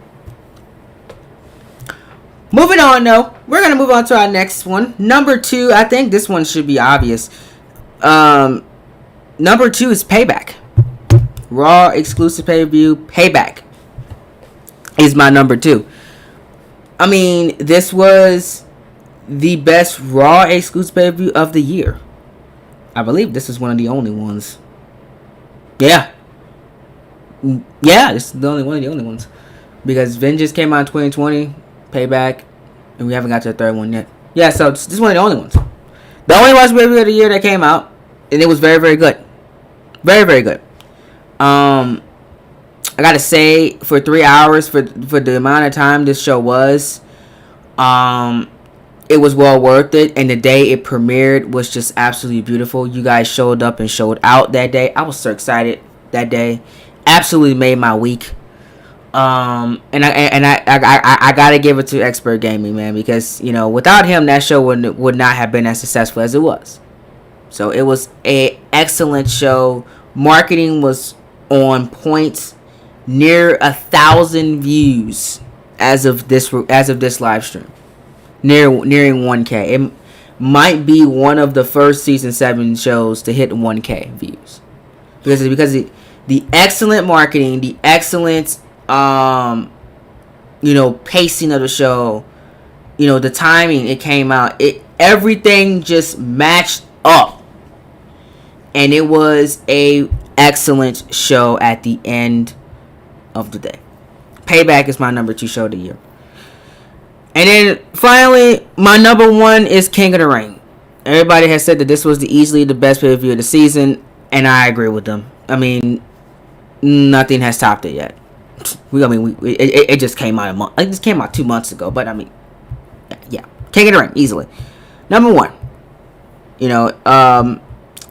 Moving on, though. We're going to move on to our next one. Number 2. I think this one should be obvious. Number 2 is Payback. Raw exclusive pay-per-view. Payback is my number 2. I mean, this was the best Raw exclusive pay-per-view of the year. I believe this is one of the only ones. Yeah, this is the only one of the only ones. Because Vengeance came out in 2020, Payback, and we haven't got to the third one yet. Yeah, so this is one of the only ones. The only watch pay-per-view of the year that came out, and it was very, very good. Very, very good. I gotta say, for 3 hours, for the amount of time this show was, it was well worth it, and the day it premiered was just absolutely beautiful. You guys showed up and showed out that day. I was so excited that day. Absolutely made my week. And I gotta give it to Expert Gaming, man, because without him, that show would not have been as successful as it was. So it was a excellent show. Marketing was on point. Near 1,000 views as of this live stream. Nearing 1K. It might be one of the first season 7 shows to hit 1K views. because the excellent marketing, the excellent pacing of the show, the timing it came out, everything just matched up, and it was a excellent show at the end of the day. Payback is my number 2 show of the year. And then finally, my number 1 is King of the Ring. Everybody has said that this was easily the best pay-per-view of the season, and I agree with them. I mean, nothing has topped it yet. It just came out it just came out 2 months ago, but I mean, yeah, King of the Ring easily. Number 1,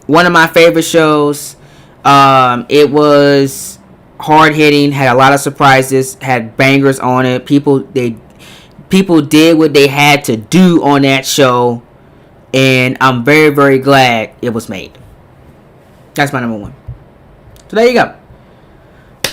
one of my favorite shows. It was hard hitting, had a lot of surprises, had bangers on it. People did what they had to do on that show, and I'm very, very glad it was made. That's my number 1. So there you go.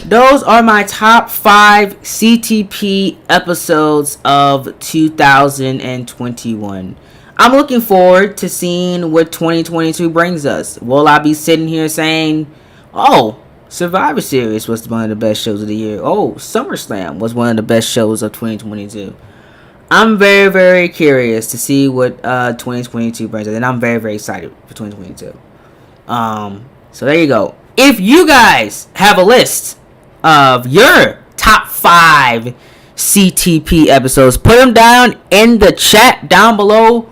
Those are my top 5 CTP episodes of 2021. I'm looking forward to seeing what 2022 brings us. Will I be sitting here saying, oh, Survivor Series was one of the best shows of the year. Oh, SummerSlam was one of the best shows of 2022. I'm very, very curious to see what 2022 brings us, and I'm very, very excited for 2022. So there you go. If you guys have a list of your top 5 CTP episodes, put them down in the chat down below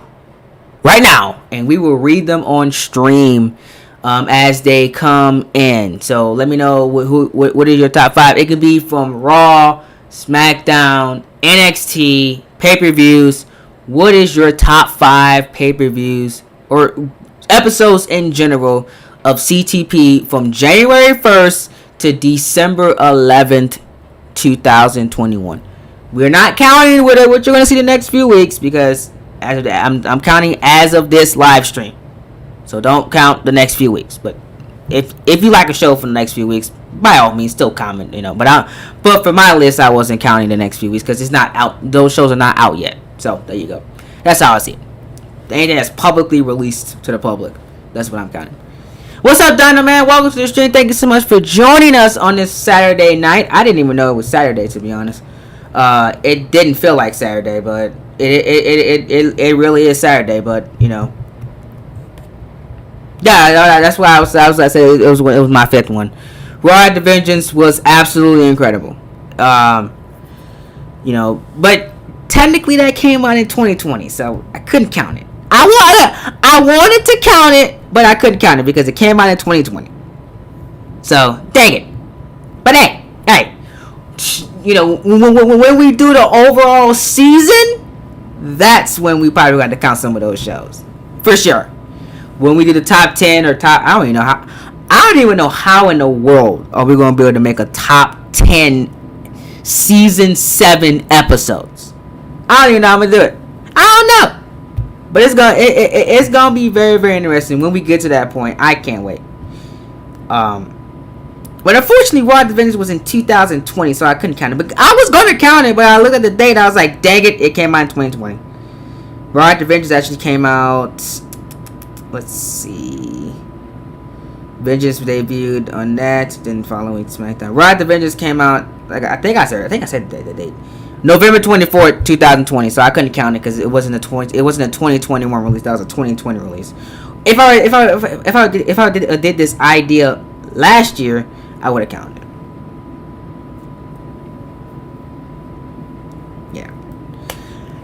right now, and we will read them on stream as they come in. So let me know what is your top 5. It could be from Raw, SmackDown, NXT, pay-per-views. What is your top 5 pay-per-views or episodes in general of CTP from January 1st to December 11th, 2021? We're not counting what you're going to see the next few weeks, because as of that, I'm counting as of this live stream. So don't count the next few weeks. But if you like a show for the next few weeks, by all means, still comment, But for my list, I wasn't counting the next few weeks because it's not out. Those shows are not out yet. So there you go. That's how I see it. Anything that's publicly released to the public, that's what I'm counting. What's up, Dunn, man? Welcome to the stream. Thank you so much for joining us on this Saturday night. I didn't even know it was Saturday, to be honest. It didn't feel like Saturday, but it really is Saturday. But yeah, that's why I saying it was my 5th one. Raw at the Vengeance was absolutely incredible. But technically that came out in 2020, so I couldn't count it. I wanted to count it, but I couldn't count it because it came out in 2020. So dang it. But hey, when we do the overall season, that's when we probably got to count some of those shows for sure. When we do the top 10 or I don't even know how in the world are we going to be able to make a top 10 season 7 episodes. I don't even know how I'm going to do it. I don't know. But it's gonna be very, very interesting when we get to that point. I can't wait. But unfortunately, Raw at the Vengeance was in 2020, so I couldn't count it. But I was gonna count it, but I looked at the date. I was like, dang it, it came out in 2020. Raw at the Vengeance actually came out. Let's see. Vengeance debuted on that. Then following SmackDown. Raw at the Vengeance came out. I think I said the date. November 24th, 2020. So I couldn't count it because it wasn't a 2021 release. That was a 2020 release. If I did this idea last year, I would have counted it.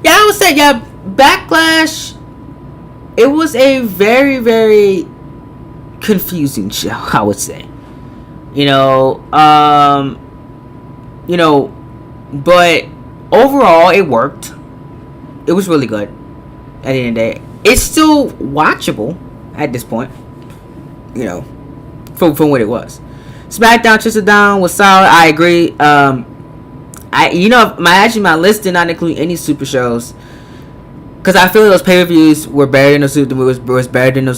Yeah, I would say Backlash. It was a very, very confusing show, I would say. But overall, it worked. It was really good. At the end of the day, it's still watchable at this point. From what it was. SmackDown Twisted Down was solid. I agree. My list did not include any super shows because I feel those pay-per-views were better than those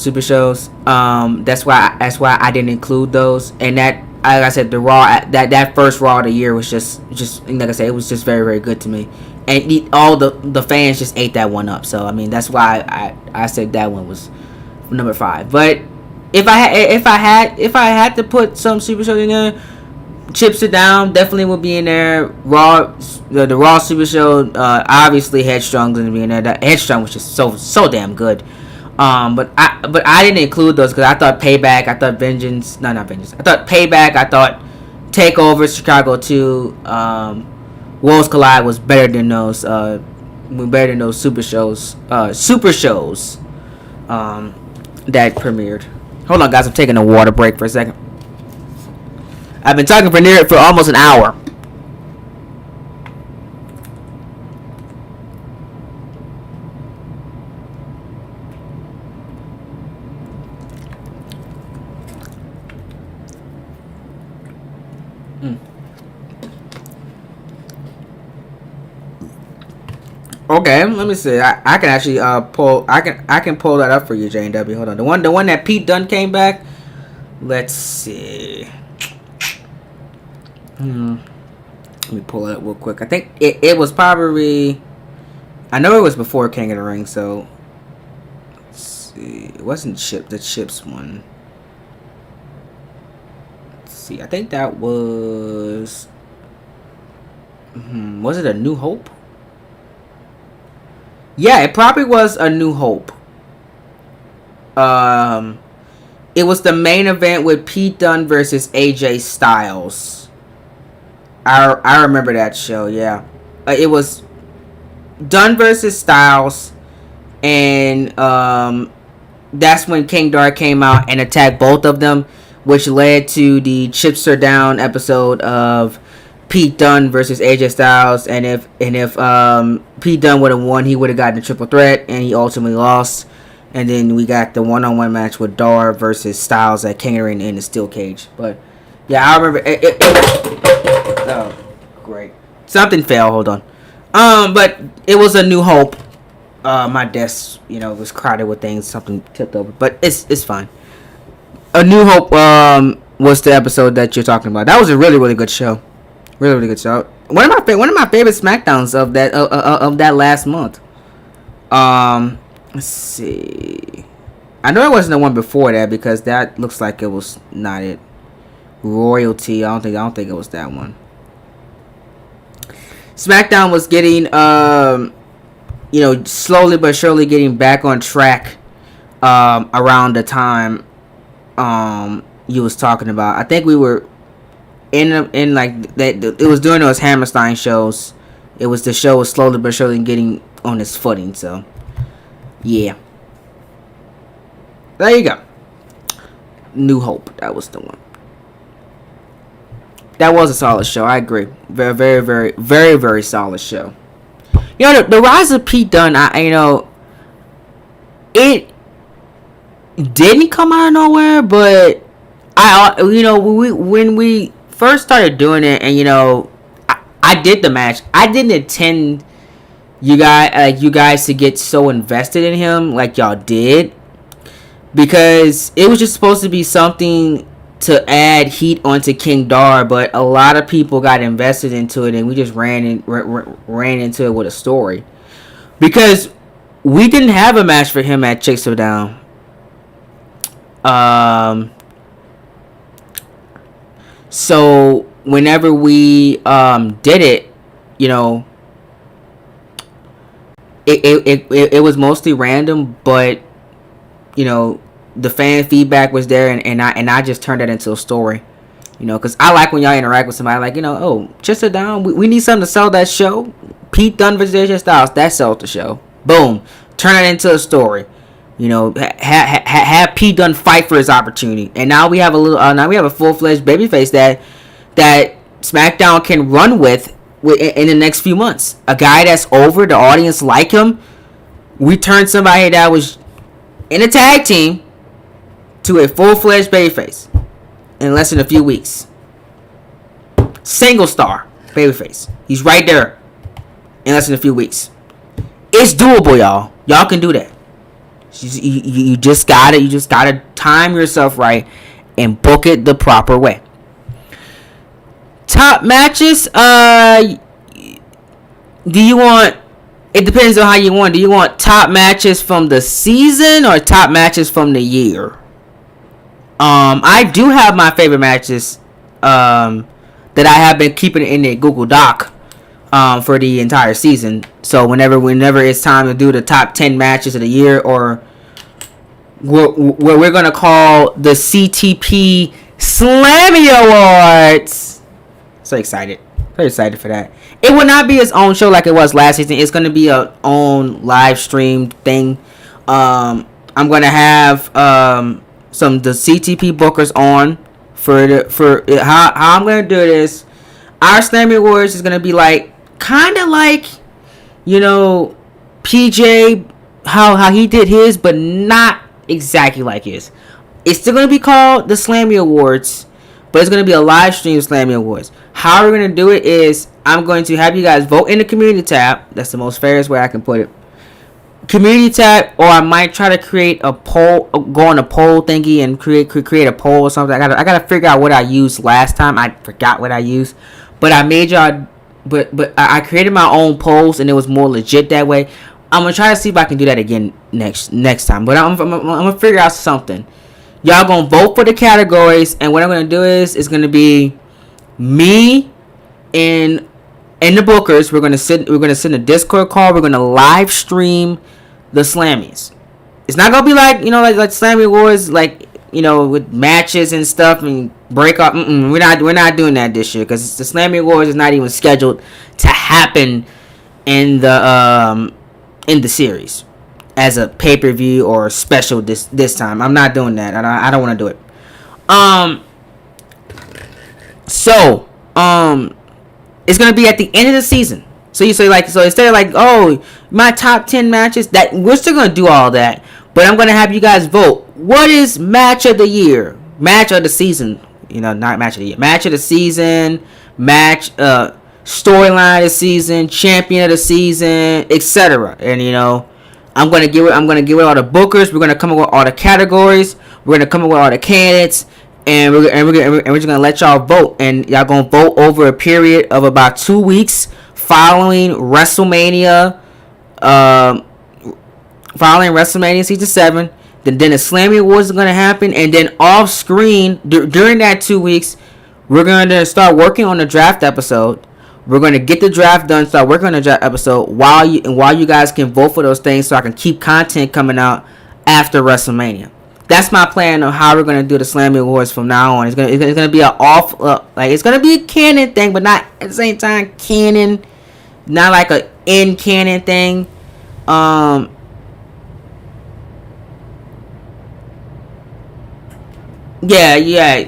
super shows. That's why I didn't include those. And that, like I said, the Raw that first Raw of the year was just like I said, it was just very, very good to me. And all the fans just ate that one up. So I mean, that's why I said that one was number 5. But if I had to put some super shows in there, Chips Are Down definitely would be in there. Raw, the Raw Super Show, obviously Headstrong's gonna be in there. That Headstrong was just so damn good. But I didn't include those because I thought Payback, I thought Vengeance, no, not Vengeance. I thought Payback, I thought Takeover Chicago 2, Worlds Collide was better than those super shows that premiered. Hold on, guys, I'm taking a water break for a second. I've been talking for almost an hour. Okay, let me see. I can actually pull. I can pull that up for you, J&W. Hold on. The one that Pete Dunne came back. Let's see. Let me pull it up real quick. I think it was probably. I know it was before King of the Ring, so. Let's see. It wasn't the Chips one. Let's see. I think that was. Was it A New Hope? Yeah, it probably was A New Hope. It was the main event with Pete Dunne versus AJ Styles. I remember that show, yeah. It was Dunn versus Styles, and that's when King Dar came out and attacked both of them, which led to the Chips Are Down episode of Pete Dunne versus AJ Styles, and if Pete Dunne would have won, he would have gotten the triple threat, and he ultimately lost. And then we got the one-on-one match with Dar versus Styles at King of the Ring in the steel cage. But yeah, I remember oh, great. Something fell. Hold on. But it was A New Hope. My desk, was crowded with things. Something tipped over, but it's fine. A New Hope was the episode that you're talking about. That was a really, really good show. Really, really good show. One of my favorite SmackDowns of that last month. Let's see. I know it wasn't the one before that because that looks like it was not it. Royalty. I don't think it was that one. SmackDown was getting slowly but surely getting back on track around the time you was talking about. I think we were in like that. It was during those Hammerstein shows. The show was slowly but surely getting on its footing. So yeah, there you go. New Hope. That was the one. That was a solid show. I agree. Very, very, very, very, very solid show. The rise of Pete Dunne. It didn't come out of nowhere, but when we first started doing it, and I did the match. I didn't intend you guys to get so invested in him like y'all did, because it was just supposed to be something to add heat onto King Dar, but a lot of people got invested into it, and we just ran into it with a story, because we didn't have a match for him at Chips Are Down. So whenever we did it, it was mostly random, but the fan feedback was there, and I just turned that into a story, because I like when y'all interact with somebody, like, Chips Are Down, we need something to sell that show. Pete Dunne versus AJ Styles, that sells the show. Boom, turn it into a story. Have Pete Dunne fight for his opportunity, and now we have a full-fledged babyface that SmackDown can run with in the next few months. A guy that's over, the audience like him. We turned somebody that was in a tag team to a full-fledged babyface in less than a few weeks. Single star babyface. He's right there in less than a few weeks. It's doable, y'all. Y'all can do that. You just gotta time yourself right and book it the proper way. Top matches. Do you want? It depends on how you want. Do you want top matches from the season or top matches from the year? I do have my favorite matches that I have been keeping in a Google Doc for the entire season. So whenever it's time to do the top 10 matches of the year, or what we're gonna call the CTP Slammy Awards. So excited. Very excited for that. It will not be its own show like it was last season. It's going to be a own live stream thing. I'm going to have some the CTP bookers on for how I'm going to do this. Our Slammy Awards is going to be like kind of like, you know, PJ how he did his, but not exactly like his. It's still going to be called the Slammy Awards, but it's going to be a live stream Slammy Awards. How we're going to do it is I'm going to have you guys vote in the community tab. That's the most fairest way I can put it. Community tab, or I might try to create a poll, go on a poll thingy and create a poll or something. I gotta figure out what I used last time. I forgot what I used, but I made y'all. But I created my own polls and it was more legit that way. I'm gonna try to see if I can do that again next time. But I'm gonna figure out something. Y'all gonna vote for the categories, and what I'm gonna do is it's gonna be me and the bookers. We're gonna send a Discord call. We're gonna live stream the Slammies. It's not gonna be like, you know, like Slammy Awards, like, you know, with matches and stuff and break up. We're not doing that this year because the Slammy Awards is not even scheduled to happen in the series as a pay-per-view or special this time. I'm not doing that. I don't want to do it. So it's gonna be at the end of the season. So instead of like, oh, my top 10 matches, that we're still gonna do all that, but I'm gonna have you guys vote. What is match of the year, match of the season? You know, not match of the year, match of the season, storyline of the season, champion of the season, etc. And you know, I'm gonna give it all the bookers. We're gonna come up with all the categories. We're gonna come up with all the candidates, and we're just gonna let y'all vote. And y'all gonna vote over a period of about 2 weeks following WrestleMania. Following WrestleMania Season 7. Then the Slammy Awards is gonna happen, and then off screen during that 2 weeks, we're gonna start working on the draft episode. We're gonna get the draft done, start working on the draft episode while you guys can vote for those things, so I can keep content coming out after WrestleMania. That's my plan of how we're gonna do the Slammy Awards from now on. It's gonna be it's gonna be a canon thing, but not at the same time canon, not like a in canon thing. Yeah,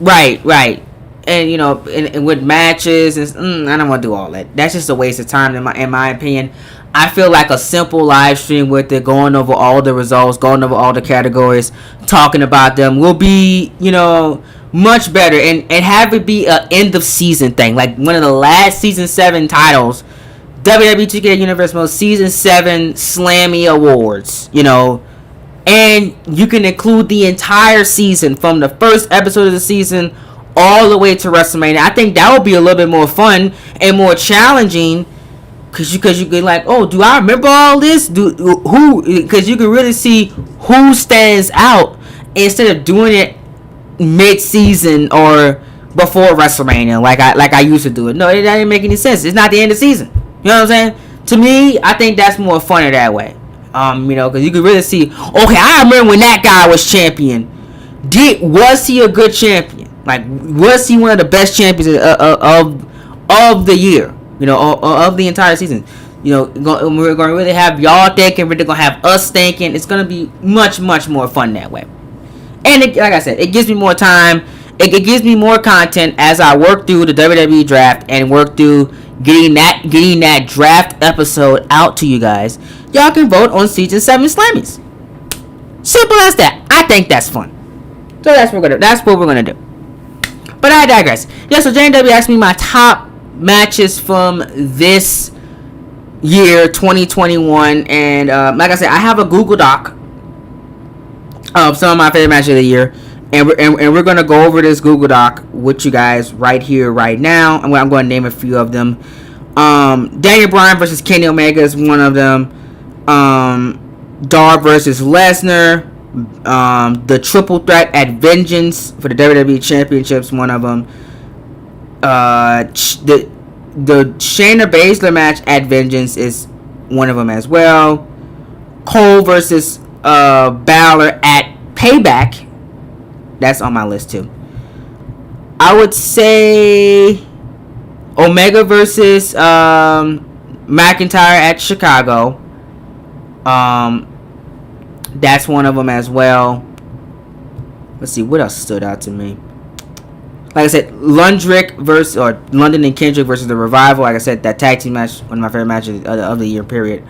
right. And you know, and with matches, and I don't want to do all that. That's just a waste of time in my opinion. I feel like a simple live stream with it, going over all the results, going over all the categories, talking about them will be, you know, much better, and have it be a end of season thing, like one of the last season 7 titles, WWE 2K Universe Mode Season 7 Slammy Awards, you know. And you can include the entire season from the first episode of the season all the way to WrestleMania. I think that would be a little bit more fun and more challenging, because you can like, oh, do I remember all this? Because you can really see who stands out instead of doing it mid-season or before WrestleMania like I used to do it. No, it doesn't make any sense. It's not the end of the season. You know what I'm saying? To me, I think that's more funner that way. You know, because you can really see, okay, I remember when that guy was champion. Was he a good champion? Like, was he one of the best champions of the year? You know, of the entire season. You know, we're going to really have y'all thinking. We're going to have us thinking. It's going to be much, much more fun that way. And like I said, it gives me more time. It gives me more content as I work through the WWE draft and work through getting that draft episode out to you guys. Y'all can vote on Season 7 Slammies. Simple as that. I think that's fun. So that's what we're gonna do. But I digress. Yeah, so JW asked me my top matches from this year, 2021, and like I said, I have a Google Doc of some of my favorite matches of the year, and we're gonna go over this Google Doc with you guys right here, right now. I'm going to name a few of them. Daniel Bryan versus Kenny Omega is one of them. Dar versus Lesnar, The triple threat at Vengeance for the WWE Championships, one of them. The Shayna Baszler match at Vengeance is one of them as well. Cole versus Balor at Payback, that's on my list too. I would say Omega versus McIntyre at Chicago. That's one of them as well. Let's see what else stood out to me. Like I said, Lundrick versus London and Kendrick versus the Revival. Like I said, that tag team match, one of my favorite matches of the year. Period.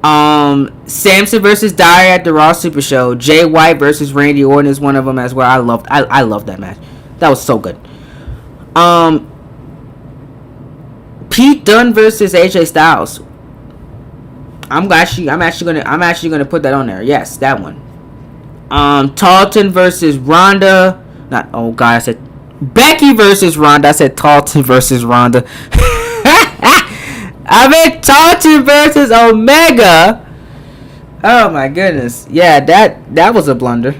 Samson versus Dyer at the Raw Super Show. Jay White versus Randy Orton is one of them as well. I loved that match. That was so good. Pete Dunne versus AJ Styles. I'm actually gonna put that on there. Yes, that one. Tarleton versus Ronda. I said Becky versus Ronda. I said Tarleton versus Ronda. I meant Tarleton versus Omega. Oh my goodness. Yeah, that was a blunder.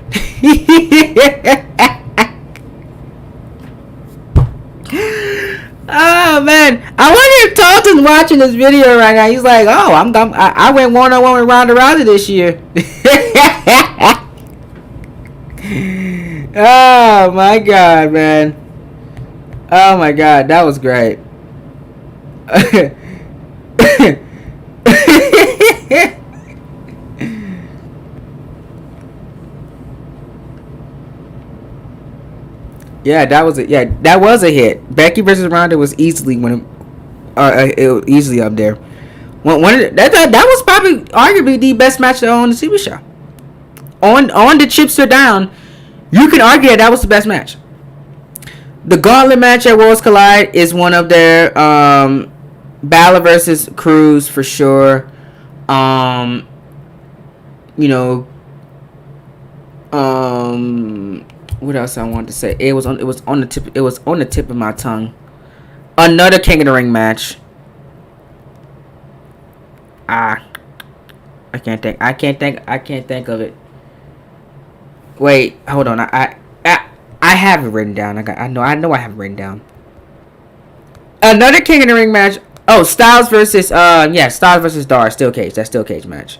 Oh man, I wonder if Tarleton's watching this video right now. He's like, "Oh, I went 1-on-1 with Ronda Rousey this year." Oh my god, man. Oh my god, that was great. Yeah, that was a hit. Becky versus Ronda was easily it was easily up there. That was probably arguably the best match on the TV show. On the chips are down, you can argue that was the best match. The Gauntlet match at Worlds Collide is one of their Balor versus Cruz for sure. What else I wanted to say? It was on the tip of my tongue. Another King of the Ring match. I can't think of it. Wait, hold on. I have it written down. I know I have it written down. Another King of the Ring match. Oh, Styles versus Styles versus Dar. Steel cage. That's Steel cage match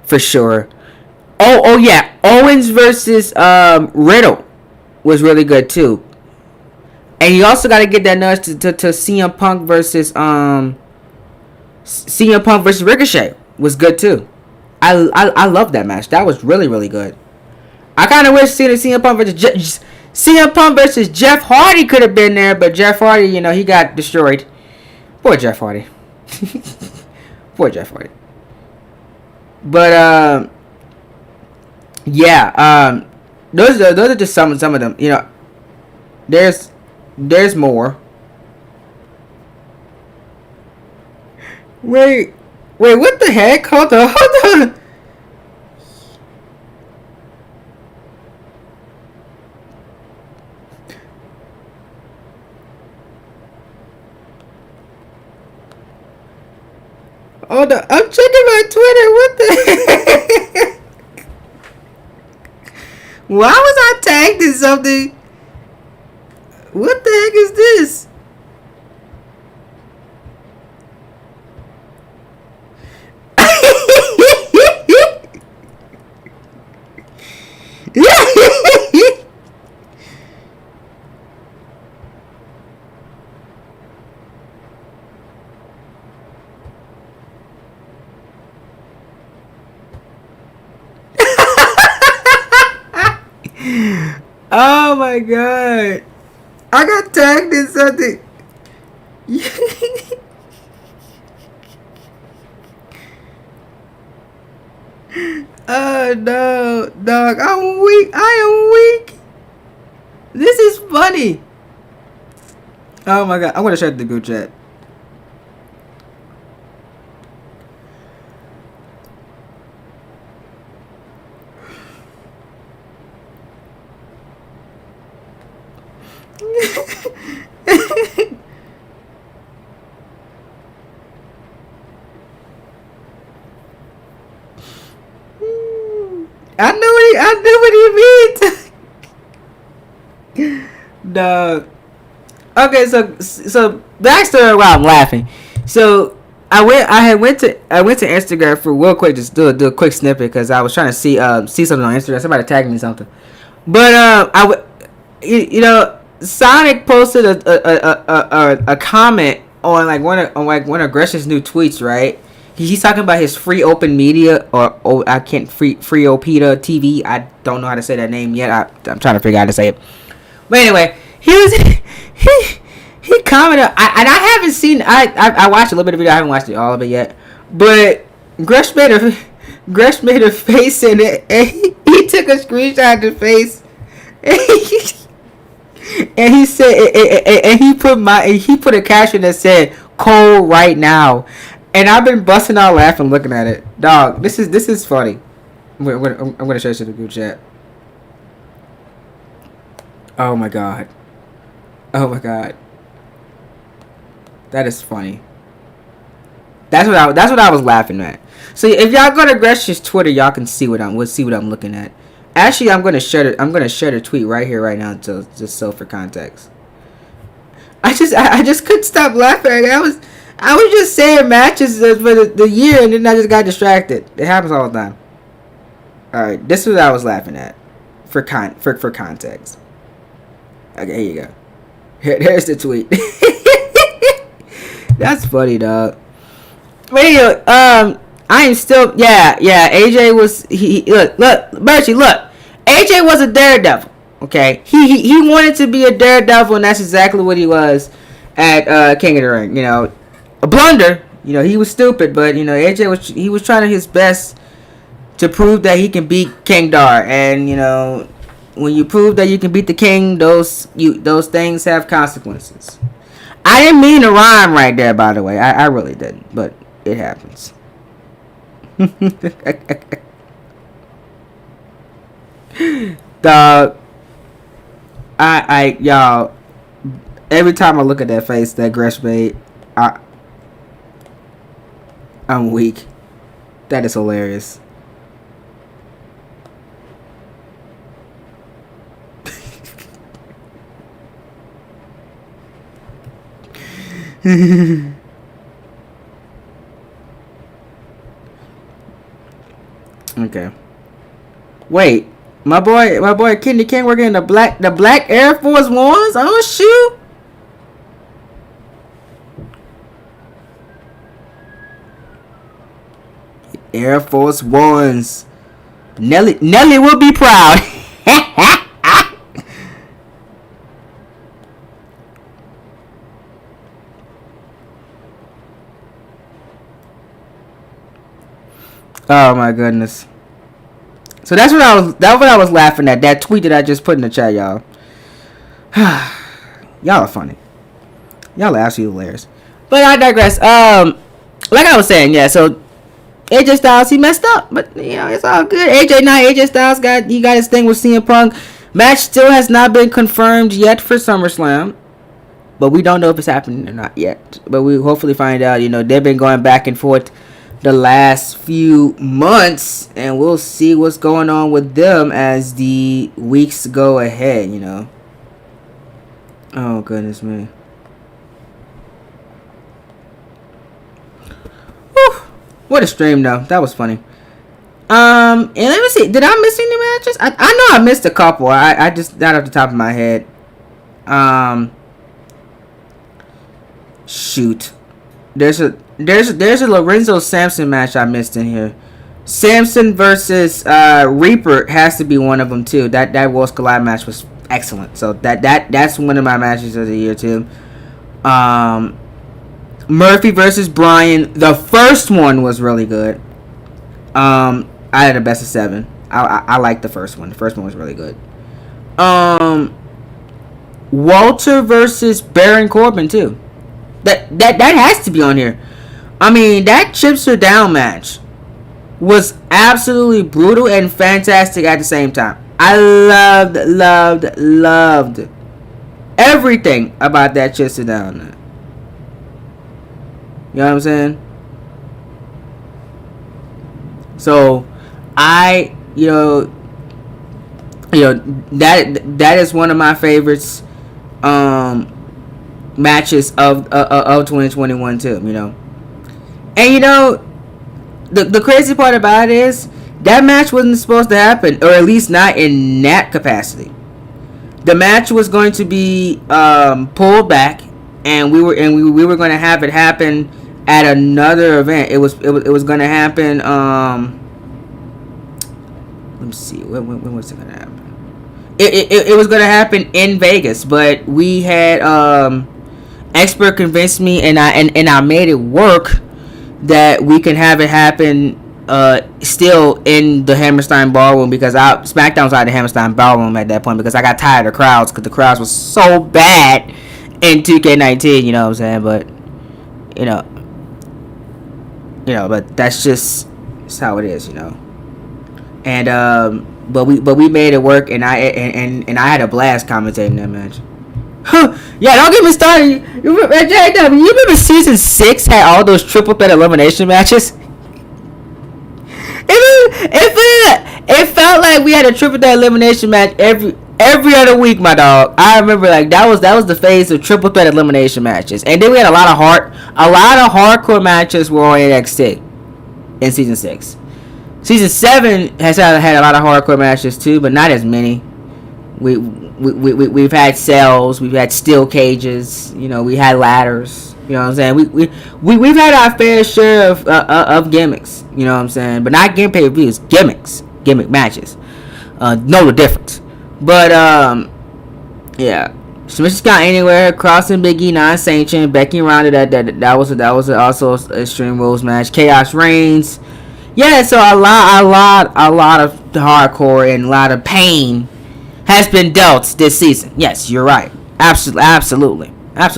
for sure. Oh yeah, Owens versus Riddle was really good too. And you also got to get that nudge to CM Punk versus Ricochet was good too. I love that match. That was really, really good. I kind of wish CM Punk versus Jeff Hardy could have been there, but Jeff Hardy, he got destroyed. Poor Jeff Hardy. Poor Jeff Hardy. But yeah, those are just some of them. There's more. Wait, what the heck? Hold on. Hold on, I'm checking my Twitter. What the heck? Why was I tagged in something? What the heck is this? Oh my god. I got tagged in something. Oh no, dog. I'm weak. I am weak. This is funny. Oh my god. I'm gonna shut the group chat. I knew Okay, so backstory why I'm laughing. So I went to Instagram for real quick, just do a quick snippet because I was trying to see something on Instagram. Somebody tagged me something, but Sonic posted a comment on one of Gresh's new tweets, right? He's talking about his free open media or I can't free Opeta TV. I don't know how to say that name yet. I'm trying to figure out how to say it. But anyway, he commented, and I haven't seen. I watched a little bit of the video. I haven't watched all of it yet. But Gresh made a face in it, and he took a screenshot of the face, and he said, and he put a caption that said "Cold right now." And I've been busting out laughing looking at it. Dog, this is funny. I'm gonna show you to the group chat. Oh my god. That is funny. That's what I was laughing at. So if y'all go to Gresh's Twitter, y'all can see what I'm looking at. Actually, I'm gonna share the tweet right here, right now, just so for context. I just couldn't stop laughing. I was just saying matches for the year, and then I just got distracted. It happens all the time. All right, this is what I was laughing at for context. Okay, here you go. Here's the tweet. That's funny, dog. But anyway, I am still AJ was look Bertie, look. AJ was a daredevil. Okay, he wanted to be a daredevil, and that's exactly what he was at King of the Ring. You know. A blunder, he was stupid, but AJ was trying his best to prove that he can beat King Dar, and when you prove that you can beat the King, those things have consequences. I didn't mean to rhyme right there, by the way. I really didn't, but it happens. Dog, y'all, every time I look at that face that Gresh made, I'm weak. That is hilarious. Okay. Wait, my boy Kenny King working in the black Air Force Ones. Oh shoot. Air Force Ones. Nelly will be proud. Oh my goodness. So that's what I was laughing at. That tweet that I just put in the chat, y'all. Y'all are funny. Y'all are absolutely hilarious. But I digress. Like I was saying, yeah, so AJ Styles, he messed up, but it's all good. AJ Styles got his thing with CM Punk. Match still has not been confirmed yet for SummerSlam, but we don't know if it's happening or not yet. But we hopefully find out. They've been going back and forth the last few months, and we'll see what's going on with them as the weeks go ahead. Oh goodness me. What a stream, though. That was funny. And let me see. Did I miss any matches? I know I missed a couple. I just not off the top of my head. Shoot. There's a Lorenzo Samson match I missed in here. Samson versus Reaper has to be one of them too. That Worlds Collide match was excellent. So that's one of my matches of the year too. Murphy versus Bryan. The first one was really good. I had a best of 7. I liked the first one. The first one was really good. Walter versus Baron Corbin too. That has to be on here. I mean, that Chips Her Down match was absolutely brutal and fantastic at the same time. I loved everything about that Chips Her Down. You know what I'm saying? So, that is one of my favorites. matches of 2021 too. You know, and you know, the crazy part about it is that match wasn't supposed to happen, or at least not in that capacity. The match was going to be pulled back, and we were going to have it happen at another event. It was going to happen. Let me see. When was it going to happen? It was going to happen in Vegas, but we had expert convinced me, and I made it work that we can have it happen still in the Hammerstein Ballroom, because SmackDown was out of the Hammerstein Ballroom at that point, because I got tired of the crowds, because the crowds was so bad in 2K19, you know what I'm saying? But you know, but that's how it is, you know. And but we made it work, and I had a blast commentating that match. Yeah, don't get me started. You remember season 6 had all those triple threat elimination matches? It felt like we had a triple threat elimination match every other week, my dog. I remember like that was the phase of triple threat elimination matches, and then we had a lot of hardcore matches were on NXT in season 6. Season 7 has had a lot of hardcore matches too, but not as many. We've had cells, we've had steel cages, you know, we had ladders, you know what I'm saying? We've had our fair share of gimmicks, you know what I'm saying? But not game pay-per-views, gimmick matches. Know the difference. But yeah, Submission Count Anywhere, crossing Big E, non-sanctioned, Becky Ronda, that was also a Extreme Rules match. Chaos Reigns. Yeah, so a lot of hardcore and a lot of pain has been dealt this season. Yes, you're right. Absolutely. And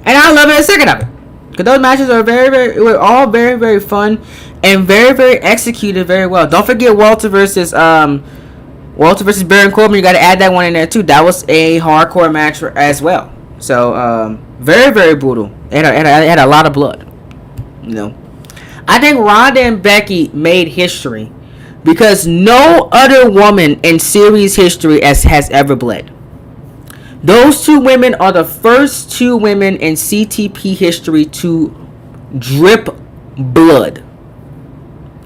I love every second of it, because those matches are were all very, very fun and very, very executed very well. Don't forget Walter versus Baron Corbin. You got to add that one in there too. That was a hardcore match as well. So very, very brutal. It had a lot of blood. You know, I think Ronda and Becky made history because no other woman in series history has ever bled. Those two women are the first two women in CTP history to drip blood.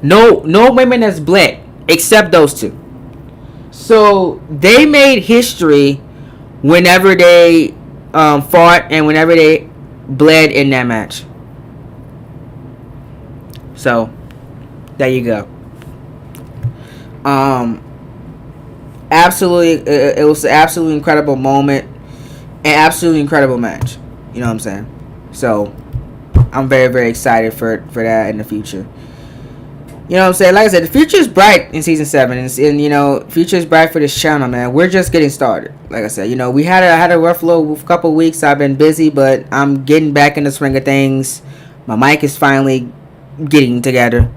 No women has bled except those two. So they made history whenever they fought and whenever they bled in that match. So there you go. Absolutely, it was an absolutely incredible moment, an absolutely incredible match. You know what I'm saying? So I'm very, very excited for that in the future. You know what I'm saying? Like I said, the future is bright in season 7, and you know, future is bright for this channel, man. We're just getting started. Like I said, you know, we had a rough little couple weeks. I've been busy, but I'm getting back in the swing of things. My mic is finally getting together.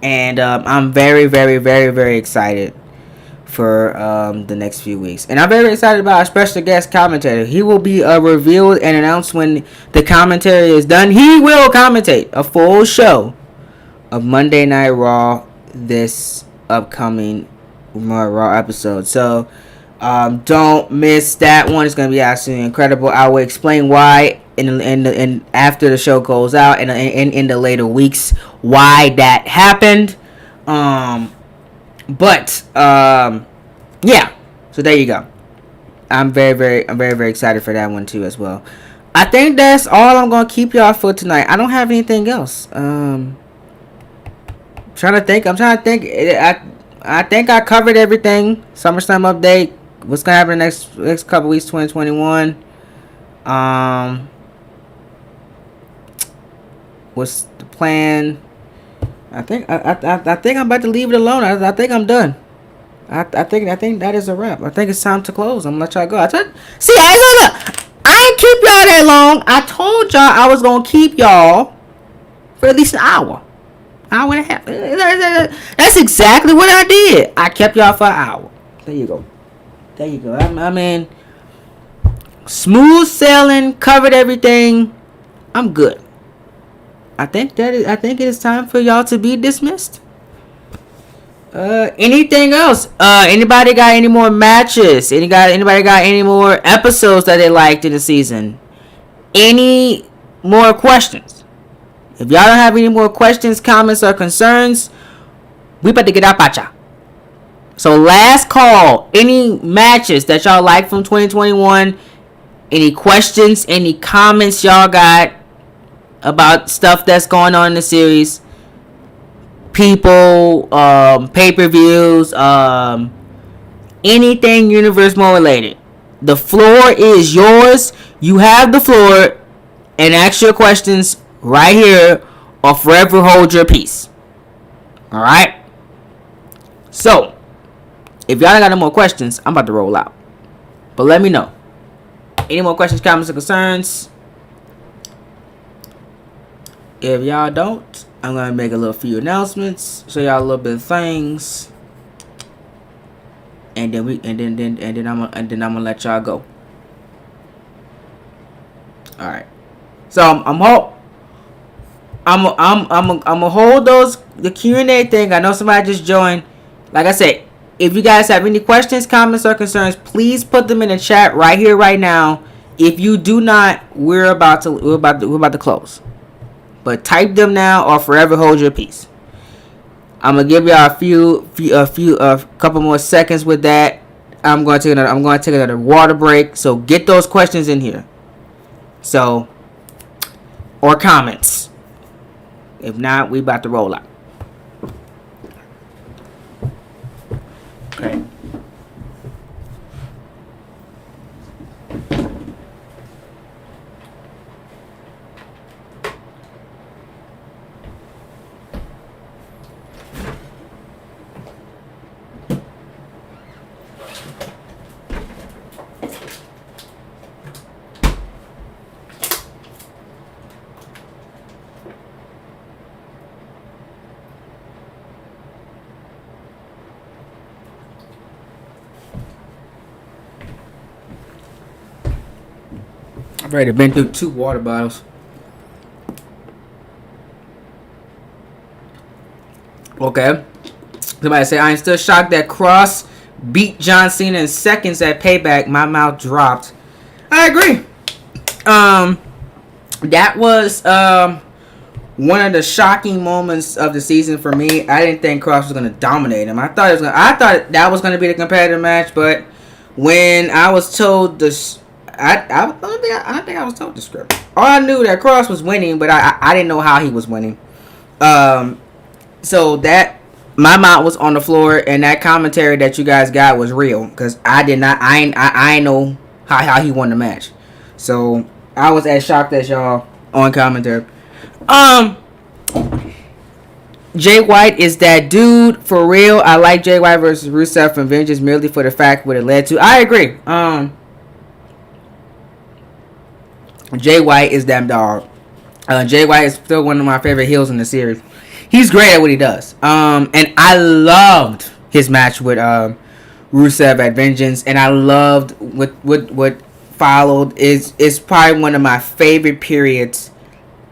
And I'm very, very, very, very excited for the next few weeks. And I'm very excited about our special guest commentator. He will be revealed and announced when the commentary is done. He will commentate a full show of Monday Night Raw this upcoming Raw episode. So don't miss that one. It's going to be absolutely incredible. I will explain why in after the show goes out and in the later weeks why that happened. Yeah. So there you go. I'm very, very excited for that one too as well. I think that's all I'm gonna keep y'all for tonight. I don't have anything else. I'm trying to think. I think I covered everything. SummerSlam update. What's gonna happen the next couple weeks, 2021. What's the plan? I think I'm about to leave it alone. I think I'm done. I think that is a wrap. I think it's time to close. I'm gonna let y'all go. I ain't keep y'all that long. I told y'all I was gonna keep y'all for at least an hour and a half. That's exactly what I did. I kept y'all for an hour. There you go. I mean, smooth sailing, covered everything. I'm good. I think it is time for y'all to be dismissed. Anything else? Anybody got any more matches? Anybody got any more episodes that they liked in the season? Any more questions? If y'all don't have any more questions, comments, or concerns, we about to get out, ya. So last call. Any matches that y'all like from 2021? Any questions? Any comments y'all got about stuff that's going on in the series? People, pay-per-views, anything Universe More related. The floor is yours. You have the floor, and ask your questions right here, or forever hold your peace. All right. So, if y'all ain't got no more questions, I'm about to roll out. But let me know. Any more questions, comments, or concerns? If y'all don't, I'm gonna make a little few announcements, show y'all a little bit of things, and then I'm gonna let y'all go. All right. So I'm gonna hold the Q&A thing. I know somebody just joined. Like I said, if you guys have any questions, comments, or concerns, please put them in the chat right here, right now. If you do not, we're about to close. But type them now, or forever hold your peace. I'm gonna give y'all a couple more seconds with that. I'm going to take another water break. So get those questions in here. So, or comments. If not, we about to roll out. Okay. I've already been through 2 water bottles. Okay. Somebody say, I am still shocked that Cross beat John Cena in seconds at Payback. My mouth dropped. I agree. That was one of the shocking moments of the season for me. I didn't think Cross was gonna dominate him. I thought that was gonna be the competitive match, but when I was told this, I don't think I was told the script. All I knew that Cross was winning, but I didn't know how he was winning. So that my mouth was on the floor, and that commentary that you guys got was real, because I know how he won the match. So I was as shocked as y'all on commentary. Jay White is that dude for real. I like Jay White versus Rusev from Vengeance merely for the fact what it led to. I agree. Jay White is that dog. Jay White is still one of my favorite heels in the series. He's great at what he does. And I loved his match with Rusev at Vengeance, and I loved what followed. Is probably one of my favorite periods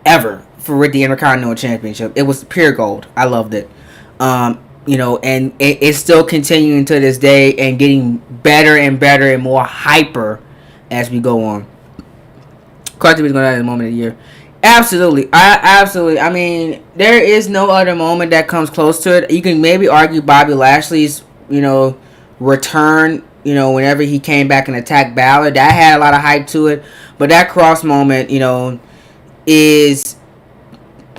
ever for the Intercontinental Championship. It was pure gold. I loved it. And it's still continuing to this day and getting better and better and more hyper as we go on. Carter is going to have a moment of the year. Absolutely. I mean, there is no other moment that comes close to it. You can maybe argue Bobby Lashley's, return, whenever he came back and attacked Balor. That had a lot of hype to it. But that Cross moment, is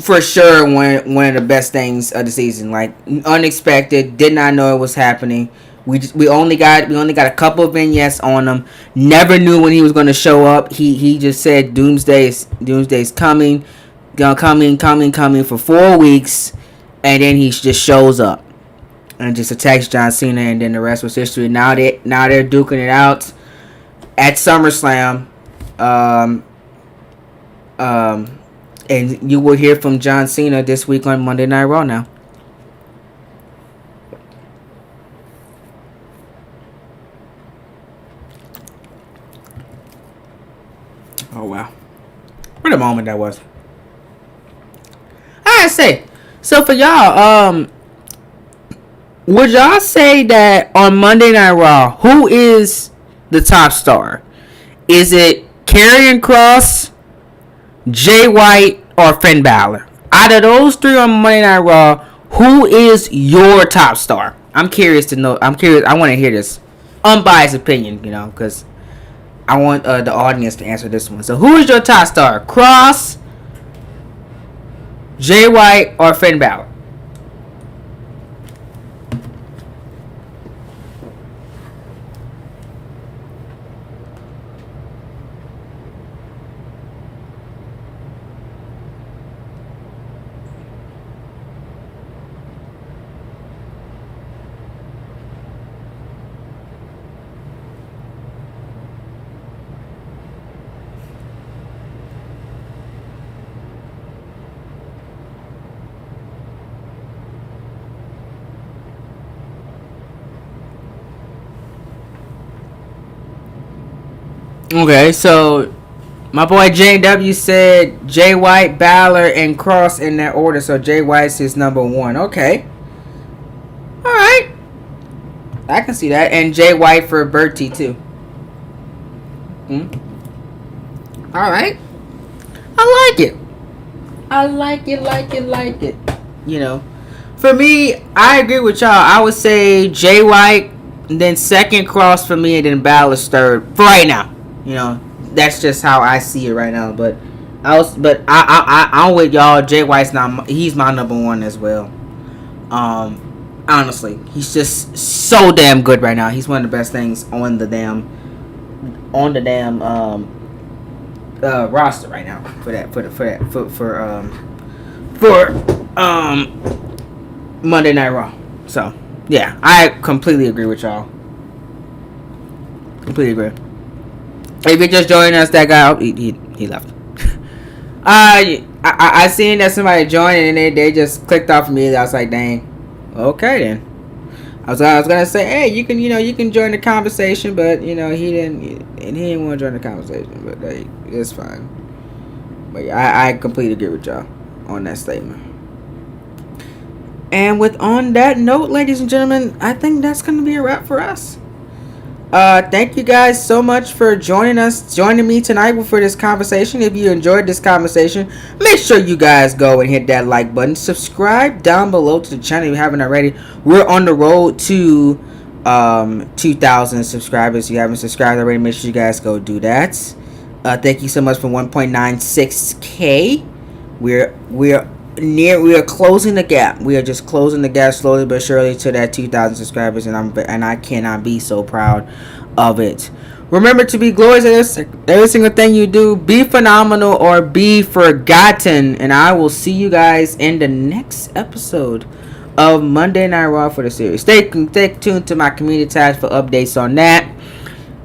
for sure one of the best things of the season. Like, unexpected. Did not know it was happening. We only got a couple of vignettes on him. Never knew when he was going to show up. He just said Doomsday's coming for 4 weeks, and then he just shows up and just attacks John Cena, and then the rest was history. Now they're duking it out at SummerSlam, and you will hear from John Cena this week on Monday Night Raw now. Oh, wow. What a moment that was. I say, so for y'all, Would y'all say that on Monday Night Raw, who is the top star? Is it Karrion Kross, Jay White, or Finn Balor? Out of those three on Monday Night Raw, who is your top star? I'm curious to know. I'm curious. I want to hear this unbiased opinion, because I want the audience to answer this one. So, who is your top star? Kross, Jay White, or Finn Balor? Okay, so my boy JW said Jay White, Balor, and Kross in that order. So Jay White's his number one. Okay. Alright. I can see that. And Jay White for Bertie too. Alright. I like it. I like it. For me, I agree with y'all. I would say Jay White, and then second Kross for me, and then Balor's third for right now. That's just how I see it right now. But I'm with y'all. Jay White's he's my number one as well. Honestly, he's just so damn good right now. He's one of the best things on the damn roster right now for Monday Night Raw. So yeah, I completely agree with y'all. Completely agree. If you're just joining us, that guy, he left. I seen that somebody joined and they just clicked off of me. I was like, dang. Okay then. I was gonna say, hey, you can join the conversation, but he didn't want to join the conversation. But it's fine. But yeah, I completely agree with y'all on that statement. And on that note, ladies and gentlemen, I think that's gonna be a wrap for us. Thank you guys so much for joining me tonight for this conversation. If you enjoyed this conversation, make sure you guys go and hit that like button. Subscribe down below to the channel if you haven't already. We're on the road to 2,000 subscribers. If you haven't subscribed already, make sure you guys go do that. Thank you so much for 1.96K. We are closing the gap. We are just closing the gap slowly but surely to that 2,000 subscribers, and I cannot be so proud of it. Remember to be glorious at every single thing you do. Be phenomenal or be forgotten, and I will see you guys in the next episode of Monday Night Raw for the series. Stay tuned to my community tabs for updates on that,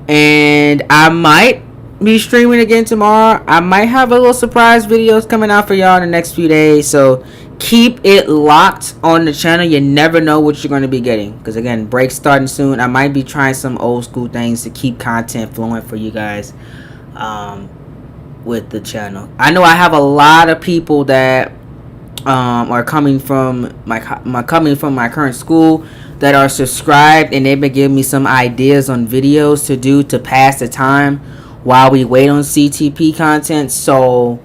and I might be streaming again tomorrow. I might have a little surprise videos coming out for y'all in the next few days, so keep it locked on the channel. You never know what you're going to be getting, because again, break's starting soon. I might be trying some old school things to keep content flowing for you guys with the channel. I know I have a lot of people that are coming from my current school that are subscribed, and they've been giving me some ideas on videos to do to pass the time while we wait on CTP content. So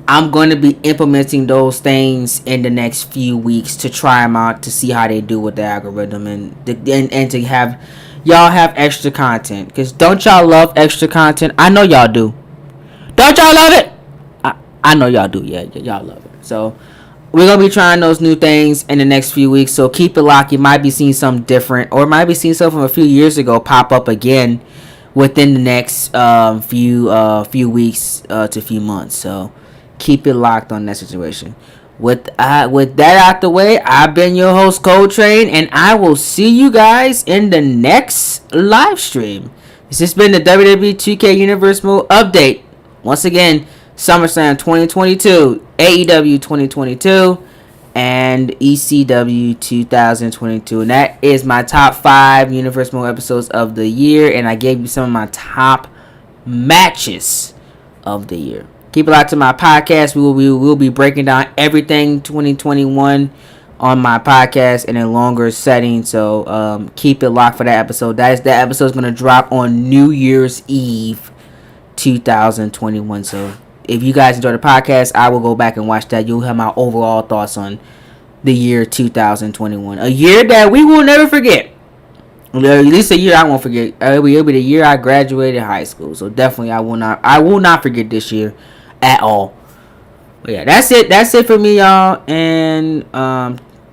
I'm going to be implementing those things in the next few weeks to try them out, to see how they do with the algorithm, and to have y'all have extra content. Because don't y'all love extra content? I know y'all do. Don't y'all love it? I know y'all do. Yeah, y'all love it. So we're going to be trying those new things in the next few weeks. So keep it locked. You might be seeing something different, or might be seeing something from a few years ago pop up again within the next few weeks to few months. So keep it locked on that situation. With that out the way, I've been your host, Coltrane, and I will see you guys in the next live stream. This has been the WWE 2K Universe Mode update. Once again, SummerSlam 2022, AEW 2022, and ECW 2022. And that is my top 5 Universe Mode episodes of the year. And I gave you some of my top matches of the year. Keep it locked to my podcast. We will be breaking down everything 2021 on my podcast in a longer setting. So keep it locked for that episode. That episode is gonna drop on New Year's Eve, 2021. So if you guys enjoy the podcast, I will go back and watch that. You'll have my overall thoughts on the year 2021, a year that we will never forget. At least a year I won't forget. It'll be the year I graduated high school. So definitely I will not forget this year at all. But yeah, that's it for me, y'all. And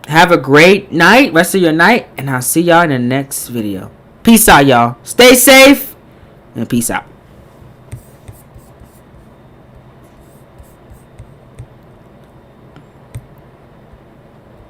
have a great night, rest of your night, and I'll see y'all in the next video. Peace out, y'all. Stay safe and peace out.